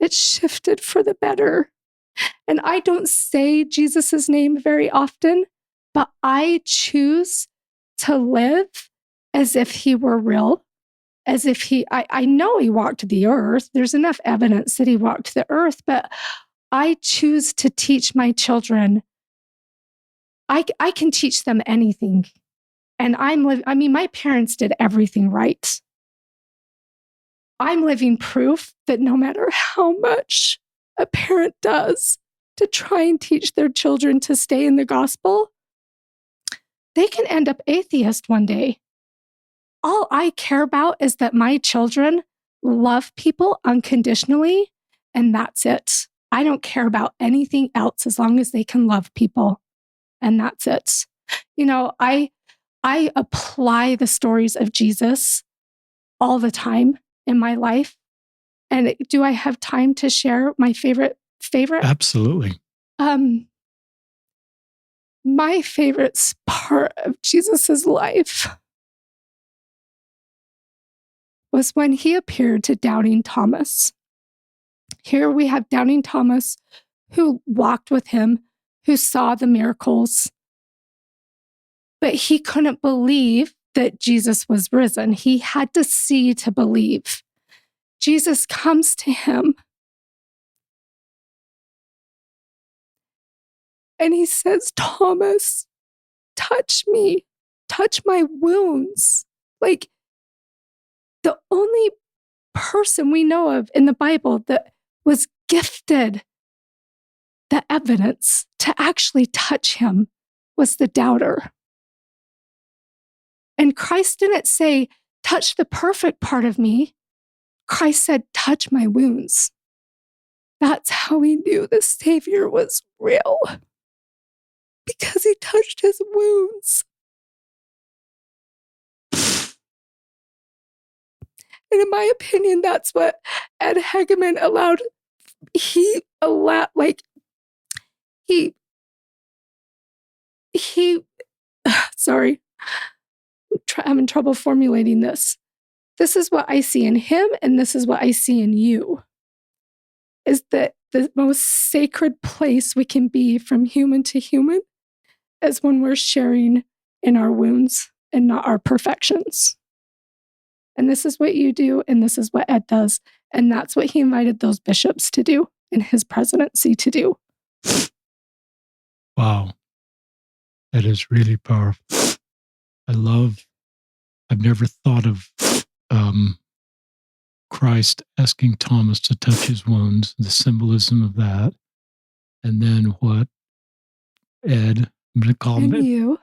It's shifted for the better. And I don't say Jesus's name very often, but I choose to live as if he were real, as if I know he walked the earth. There's enough evidence that he walked the earth, but I choose to teach my children. I can teach them anything. And my parents did everything right. I'm living proof that no matter how much a parent does to try and teach their children to stay in the gospel, they can end up atheist one day. All I care about is that my children love people unconditionally, and that's it. I don't care about anything else as long as they can love people, and that's it. You know, I apply the stories of Jesus all the time in my life. And do I have time to share my favorite? Absolutely. My favorite part of Jesus's life was when he appeared to doubting Thomas. Here we have doubting Thomas who walked with him, who saw the miracles, but he couldn't believe that Jesus was risen. He had to see to believe. Jesus comes to him and he says, Thomas, touch me, touch my wounds. Like the only person we know of in the Bible that was gifted the evidence to actually touch him was the doubter. And Christ didn't say, touch the perfect part of me. Christ said, touch my wounds. That's how he knew the Savior was real. Because he touched his wounds. And in my opinion, that's what Ed Hegeman allowed. Sorry, I'm having trouble formulating this. This is what I see in him, and this is what I see in you. Is that the most sacred place we can be from human to human is when we're sharing in our wounds and not our perfections. And this is what you do, and this is what Ed does. And that's what he invited those bishops to do in his presidency to do. Wow. That is really powerful. I've never thought of Christ asking Thomas to touch his wounds, the symbolism of that. And then what Ed, I'm going to call him And you.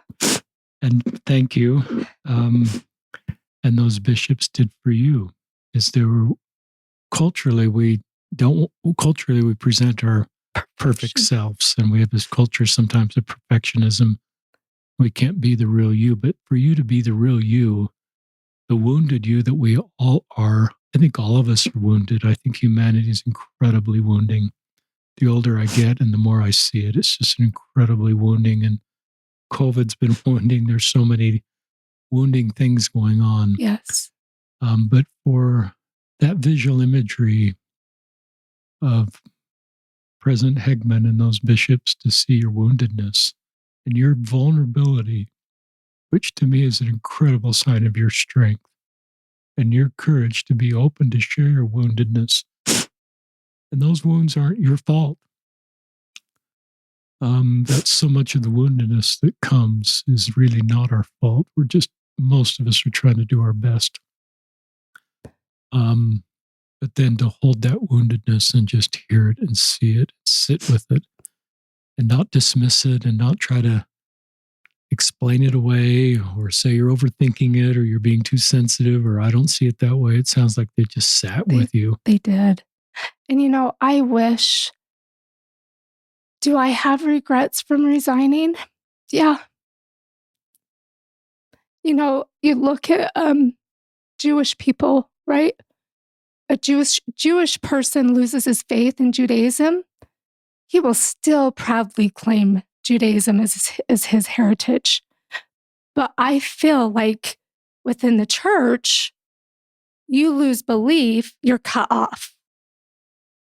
And thank you. And those bishops did for you. Is there culturally we present our perfect selves, and we have this culture sometimes of perfectionism. We can't be the real you, but for you to be the real you, the wounded you that we all are, I think all of us are wounded. I think humanity is incredibly wounding. The older I get and the more I see it, it's just incredibly wounding. And COVID's been wounding. There's so many wounding things going on. Yes. But for that visual imagery of President Hegman and those bishops to see your woundedness and your vulnerability, which to me is an incredible sign of your strength and your courage to be open to share your woundedness. And those wounds aren't your fault. that so much of the woundedness that comes is really not our fault. Most of us are trying to do our best. But then to hold that woundedness and just hear it and see it, sit with it, and not dismiss it and not try to explain it away or say you're overthinking it or you're being too sensitive or I don't see it that way. It sounds like they just sat with you. They did. And I wish, do I have regrets from resigning? Yeah. You look at Jewish people, right? A Jewish person loses his faith in Judaism, he will still proudly claim Judaism as his heritage. But I feel like within the church, you lose belief, you're cut off.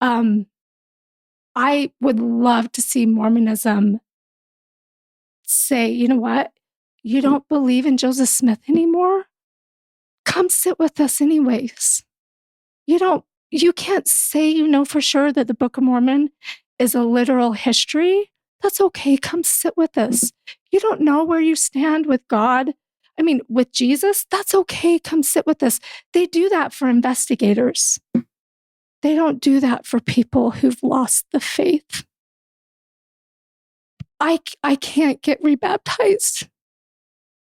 I would love to see Mormonism say, you know what? You don't believe in Joseph Smith anymore? Come sit with us anyways. You can't say you know for sure that the Book of Mormon is a literal history. That's okay. Come sit with us. You don't know where you stand with God. I mean, with Jesus, that's okay. Come sit with us. They do that for investigators. They don't do that for people who've lost the faith. I can't get rebaptized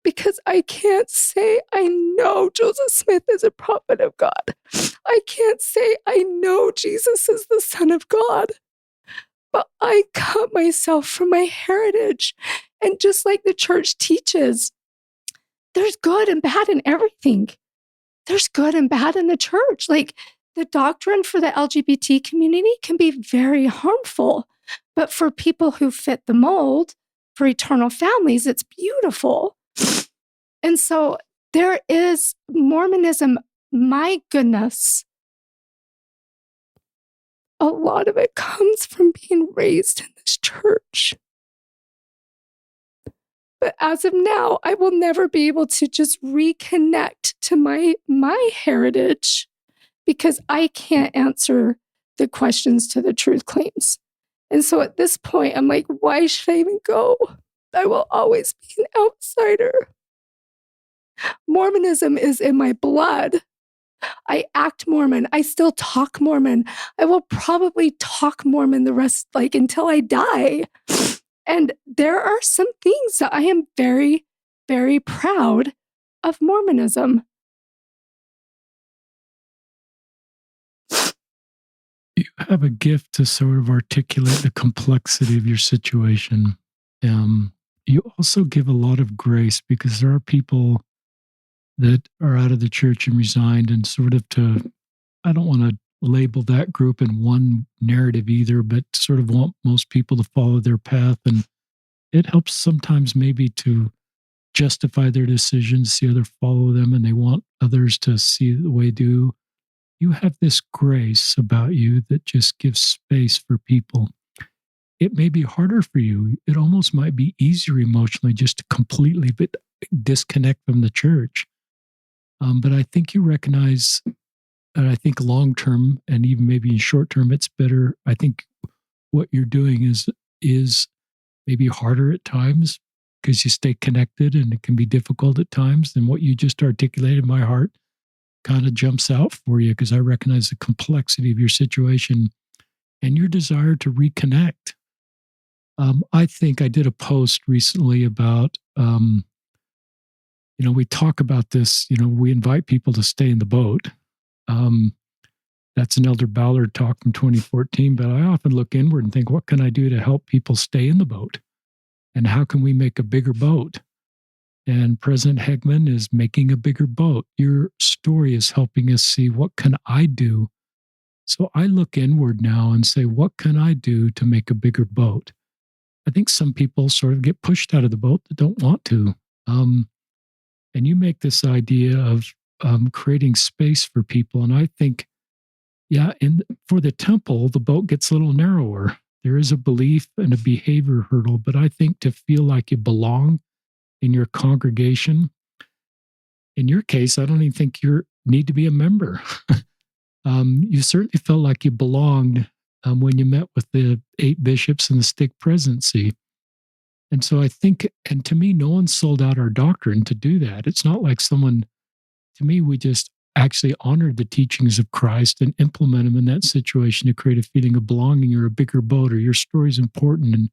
because I can't say I know Joseph Smith is a prophet of God. I can't say I know Jesus is the Son of God. But I cut myself from my heritage. And just like the church teaches, there's good and bad in everything. There's good and bad in the church. Like the doctrine for the LGBT community can be very harmful. But for people who fit the mold, for eternal families, it's beautiful. And so there is Mormonism, my goodness. A lot of it comes from being raised in this church. But as of now, I will never be able to just reconnect to my heritage because I can't answer the questions to the truth claims. And so at this point, I'm like, why should I even go? I will always be an outsider. Mormonism is in my blood. I act Mormon. I still talk Mormon. I will probably talk Mormon the rest, until I die. And there are some things that I am very, very proud of Mormonism. You have a gift to sort of articulate the complexity of your situation. You also give a lot of grace because there are people that are out of the church and resigned and I don't want to label that group in one narrative either, but sort of want most people to follow their path. And it helps sometimes maybe to justify their decisions, see others follow them, and they want others to see the way they do. You have this grace about you that just gives space for people. It may be harder for you. It almost might be easier emotionally just to completely disconnect from the church. But I think you recognize that I think long term and even maybe in short term, it's better. I think what you're doing is maybe harder at times because you stay connected and it can be difficult at times. And what you just articulated, my heart kind of jumps out for you because I recognize the complexity of your situation and your desire to reconnect. I think I did a post recently about, we talk about this, we invite people to stay in the boat. That's an Elder Ballard talk from 2014, but I often look inward and think, what can I do to help people stay in the boat? And how can we make a bigger boat? And President Hegman is making a bigger boat. Your story is helping us see what can I do. So I look inward now and say, what can I do to make a bigger boat? I think some people sort of get pushed out of the boat that don't want to. And you make this idea of creating space for people. And I think, for the temple, the boat gets a little narrower. There is a belief and a behavior hurdle, but I think to feel like you belong in your congregation, in your case, I don't even think you need to be a member. You certainly felt like you belonged when you met with the 8 bishops and the stick presidency. And so I think, and to me, no one sold out our doctrine to do that. It's not like someone, to me, we just actually honored the teachings of Christ and implement them in that situation to create a feeling of belonging or a bigger boat, or your story is important.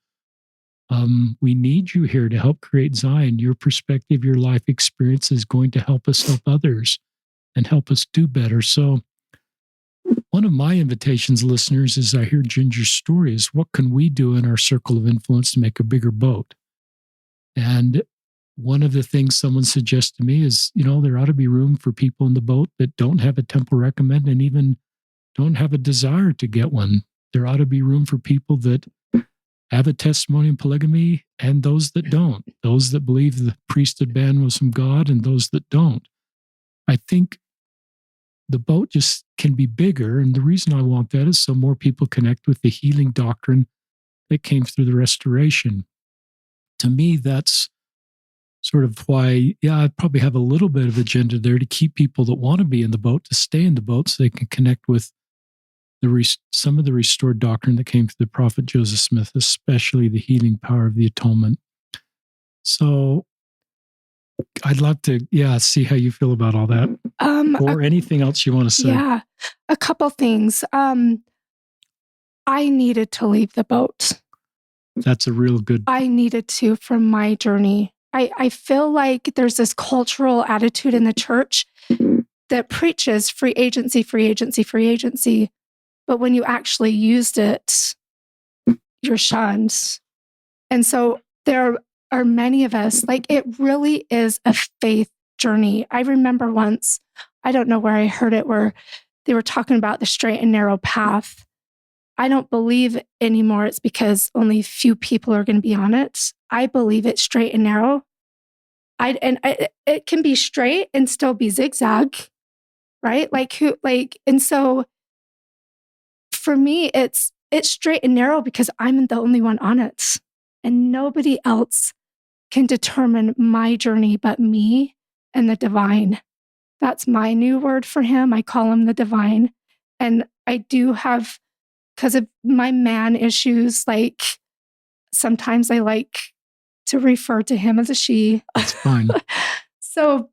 And we need you here to help create Zion. Your perspective, your life experience is going to help us help others and help us do better. So one of my invitations, listeners, as I hear Ginger's story, is what can we do in our circle of influence to make a bigger boat? And one of the things someone suggests to me is, there ought to be room for people in the boat that don't have a temple recommend and even don't have a desire to get one. There ought to be room for people that have a testimony in polygamy and those that don't, those that believe the priesthood ban was from God and those that don't. I think the boat just can be bigger. And the reason I want that is so more people connect with the healing doctrine that came through the restoration. To me, that's sort of why, I probably have a little bit of agenda there to keep people that want to be in the boat to stay in the boat so they can connect with some of the restored doctrine that came through the prophet Joseph Smith, especially the healing power of the atonement. So I'd love to, see how you feel about all that. Or anything else you want to say. Yeah, a couple things. I needed to leave the boat. That's a real good. I needed to for my journey. I feel like there's this cultural attitude in the church that preaches free agency, free agency, free agency. But when you actually used it, you're shunned. And so there are many of us, like it really is a faith journey. I remember once, I don't know where I heard it, where they were talking about the straight and narrow path. I don't believe anymore it's because only few people are going to be on it. I believe it's straight and narrow. It can be straight and still be zigzag, right? And so for me, it's straight and narrow because I'm the only one on it, and nobody else can determine my journey but me and the divine. That's my new word for him. I call him the divine. And I do have, because of my man issues, like sometimes I like to refer to him as a she. That's fine. So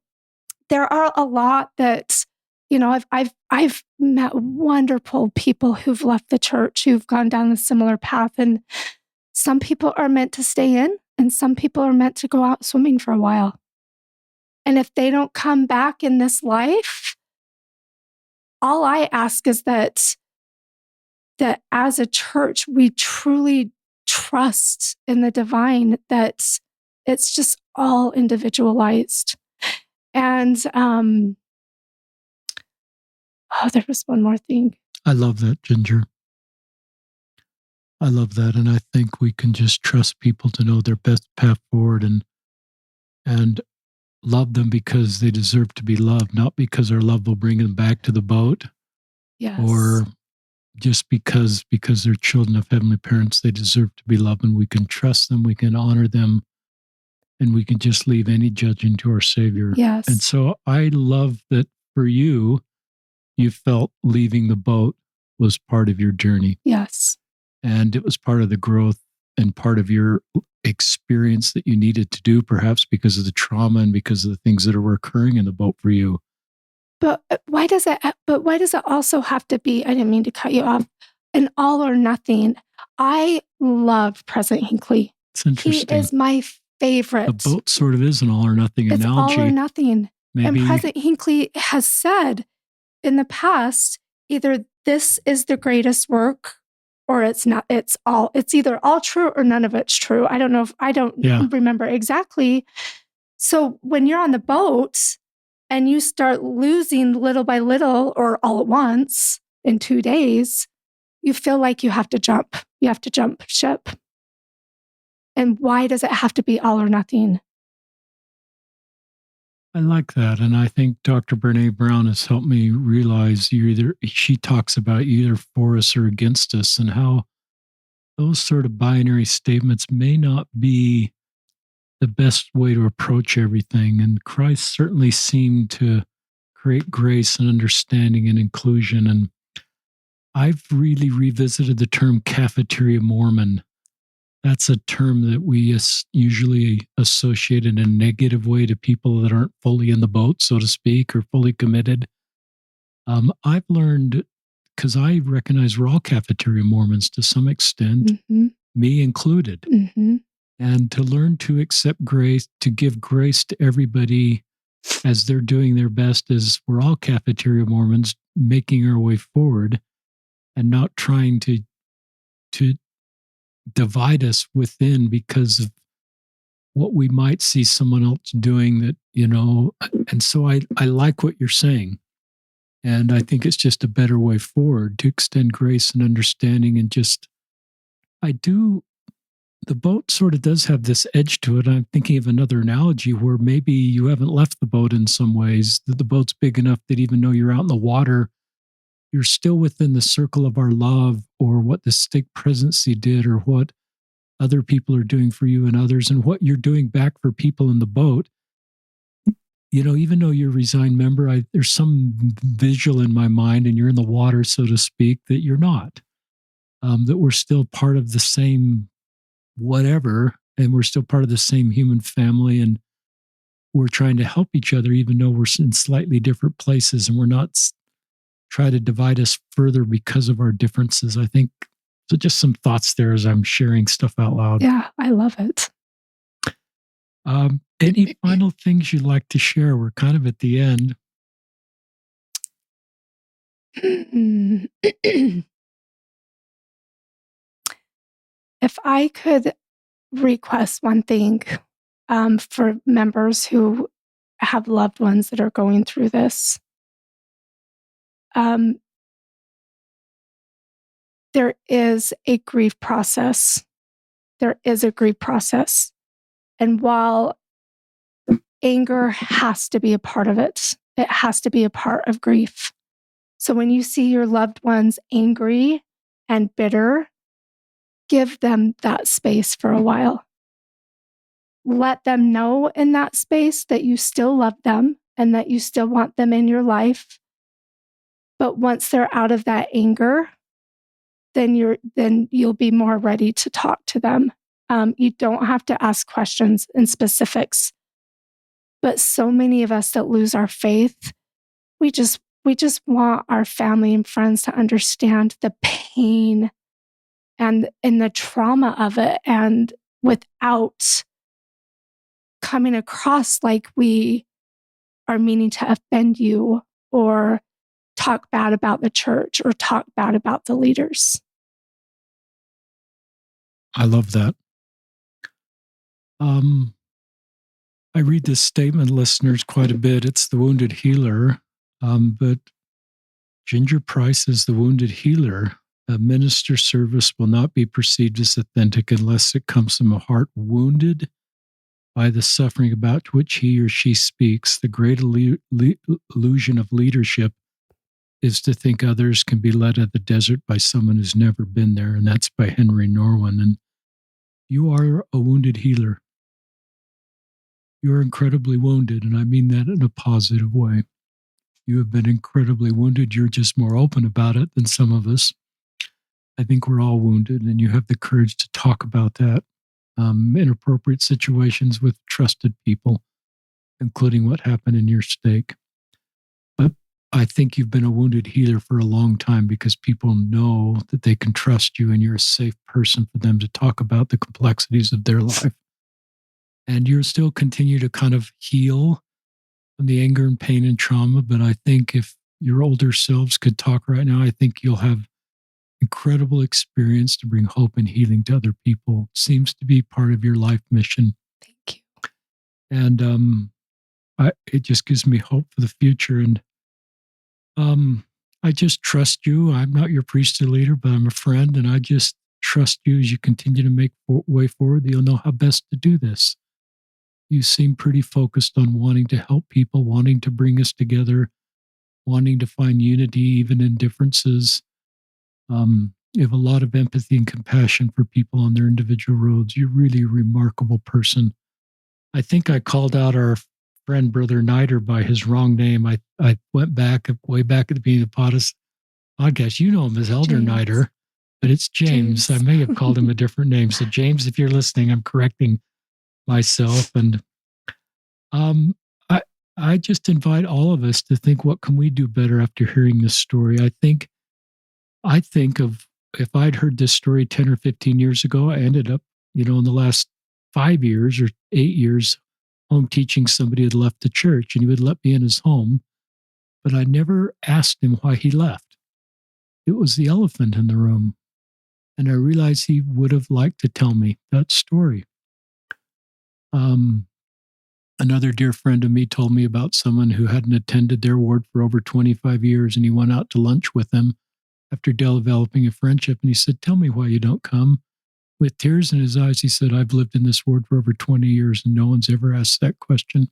there are a lot that, I've met wonderful people who've left the church, who've gone down a similar path. And some people are meant to stay in and some people are meant to go out swimming for a while. And if they don't come back in this life, all I ask is that as a church, we truly trust in the divine, that it's just all individualized. And there was one more thing. I love that, Ginger. I love that. And I think we can just trust people to know their best path forward and love them because they deserve to be loved, not because our love will bring them back to the boat. Yes. Or just because they're children of heavenly parents, they deserve to be loved, and we can trust them, we can honor them, and we can just leave any judging to our Savior. Yes. And so I love that for you felt leaving the boat was part of your journey. Yes. And it was part of the growth and part of your experience that you needed to do, perhaps because of the trauma and because of the things that are occurring in the boat for you. But why does it also have to be, I didn't mean to cut you off, an all or nothing? I love President Hinckley. It's interesting. He is my favorite. The boat sort of is an all or nothing analogy. It's all or nothing. Maybe. And President Hinckley has said in the past, either this is the greatest work or it's not. It's either all true or none of it's true. I don't know I don't remember exactly. So when you're on the boat and you start losing little by little or all at once in 2 days, you feel like you have to jump. You have to jump ship. And why does it have to be all or nothing? I like that. And I think Dr. Brene Brown has helped me realize she talks about you either for us or against us, and how those sort of binary statements may not be the best way to approach everything. And Christ certainly seemed to create grace and understanding and inclusion. And I've really revisited the term cafeteria Mormon. That's a term that we usually associate in a negative way to people that aren't fully in the boat, so to speak, or fully committed. I've learned, because I recognize we're all cafeteria Mormons to some extent, me included. And to learn to accept grace, to give grace to everybody as they're doing their best, as we're all cafeteria Mormons making our way forward and not trying to divide us within because of what we might see someone else doing that, and so I like what you're saying. And I think it's just a better way forward to extend grace and understanding. And just, the boat sort of does have this edge to it. I'm thinking of another analogy where maybe you haven't left the boat in some ways, that the boat's big enough that even though you're out in the water, you're still within the circle of our love, or what the stake presidency did, or what other people are doing for you and others, and what you're doing back for people in the boat. Even though you're a resigned member, there's some visual in my mind, and you're in the water, so to speak, that you're not. That we're still part of the same whatever, and we're still part of the same human family, and we're trying to help each other, even though we're in slightly different places, and we're not try to divide us further because of our differences. I think so. Just some thoughts there as I'm sharing stuff out loud. Yeah, I love it. Any final things you'd like to share? We're kind of at the end. If I could request one thing for members who have loved ones that are going through this, there is a grief process. There is a grief process. And while anger has to be a part of it, it has to be a part of grief. So when you see your loved ones angry and bitter, give them that space for a while. Let them know in that space that you still love them and that you still want them in your life. But once they're out of that anger, then you'll be more ready to talk to them. You don't have to ask questions and specifics. But so many of us that lose our faith, we just want our family and friends to understand the pain and the trauma of it, and without coming across like we are meaning to offend you or talk bad about the church or talk bad about the leaders. I love that. I read this statement, listeners, quite a bit. It's the wounded healer, but Ginger Price is the wounded healer. A minister's service will not be perceived as authentic unless it comes from a heart wounded by the suffering about which he or she speaks. The great illusion of leadership is to think others can be led at the desert by someone who's never been there, and that's by Henry Norwin. And you are a wounded healer. You're incredibly wounded, and I mean that in a positive way. You have been incredibly wounded. You're just more open about it than some of us. I think we're all wounded, and you have the courage to talk about that in appropriate situations with trusted people, including what happened in your stake. But I think you've been a wounded healer for a long time because people know that they can trust you, and you're a safe person for them to talk about the complexities of their life. And you'll still continue to kind of heal from the anger and pain and trauma. But I think if your older selves could talk right now, I think you'll have incredible experience to bring hope and healing to other people. It seems to be part of your life mission. Thank you. And it just gives me hope for the future. And I just trust you. I'm not your priesthood leader, but I'm a friend, and I just trust you as you continue to make way forward. You'll know how best to do this. You seem pretty focused on wanting to help people, wanting to bring us together, wanting to find unity even in differences. You have a lot of empathy and compassion for people on their individual roads. You're really a remarkable person. I think I called out our friend, Brother Nider, by his wrong name. I went back, way back at the beginning of the podcast. You know him as Elder James. Nighter, but it's James. I may have called him a different name. So James, if you're listening, I'm correcting myself. And I just invite all of us to think, what can we do better after hearing this story? I think of, if I'd heard this story 10 or 15 years ago, I ended up, in the last 5 years or 8 years, home teaching somebody who had left the church, and he would let me in his home, but I never asked him why he left. It was the elephant in the room. And I realized he would have liked to tell me that story. Another dear friend of me told me about someone who hadn't attended their ward for over 25 years, and he went out to lunch with them after developing a friendship. And he said, "Tell me why you don't come." With tears in his eyes, he said, "I've lived in this ward for over 20 years, and no one's ever asked that question."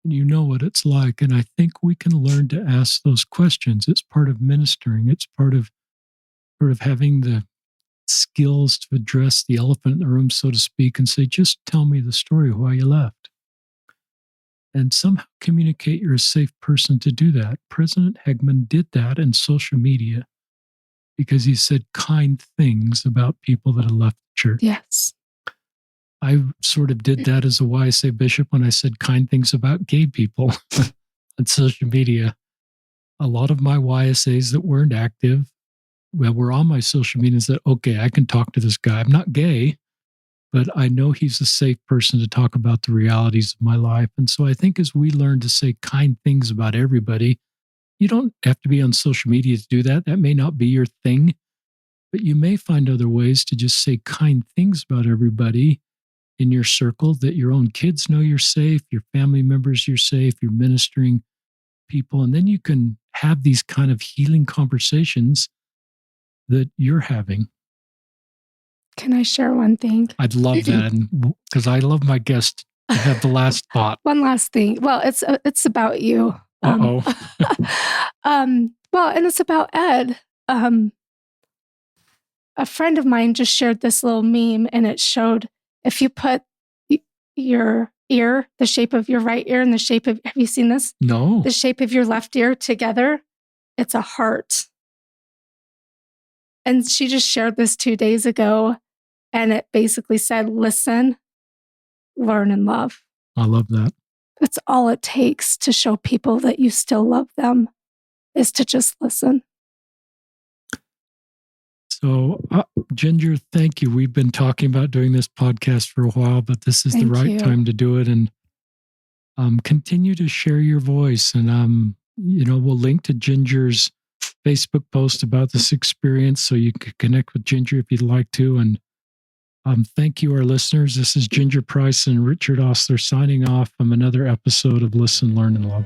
And you know what it's like. And I think we can learn to ask those questions. It's part of ministering. It's part of sort of having the skills to address the elephant in the room, so to speak, and say, "Just tell me the story of why you left." And somehow communicate you're a safe person to do that. President Hegman did that in social media because he said kind things about people that had left the church. Yes. I sort of did that as a YSA bishop when I said kind things about gay people on social media. A lot of my YSAs that weren't active, were on my social media and said, "Okay, I can talk to this guy. I'm not gay, but I know he's a safe person to talk about the realities of my life." And so I think as we learn to say kind things about everybody, you don't have to be on social media to do that. That may not be your thing, but you may find other ways to just say kind things about everybody in your circle, that your own kids know you're safe, your family members you're safe, you're ministering people. And then you can have these kind of healing conversations that you're having. Can I share one thing? I'd love that, because I love my guest to have the last thought. One last thing. Well, it's about you. Well, and it's about Ed. A friend of mine just shared this little meme, and it showed if you put your ear, the shape of your right ear, and the shape of, have you seen this? No. The shape of your left ear together, it's a heart. And she just shared this 2 days ago, and it basically said, listen, learn, and love. I love that. That's all it takes to show people that you still love them, is to just listen. So, Ginger, thank you. We've been talking about doing this podcast for a while, but this is the right time to do it. And continue to share your voice. And, we'll link to Ginger's Facebook post about this experience so you can connect with Ginger if you'd like to. And thank you, our listeners. This is Ginger Price and Richard Ostler signing off from another episode of Listen, Learn, and Love.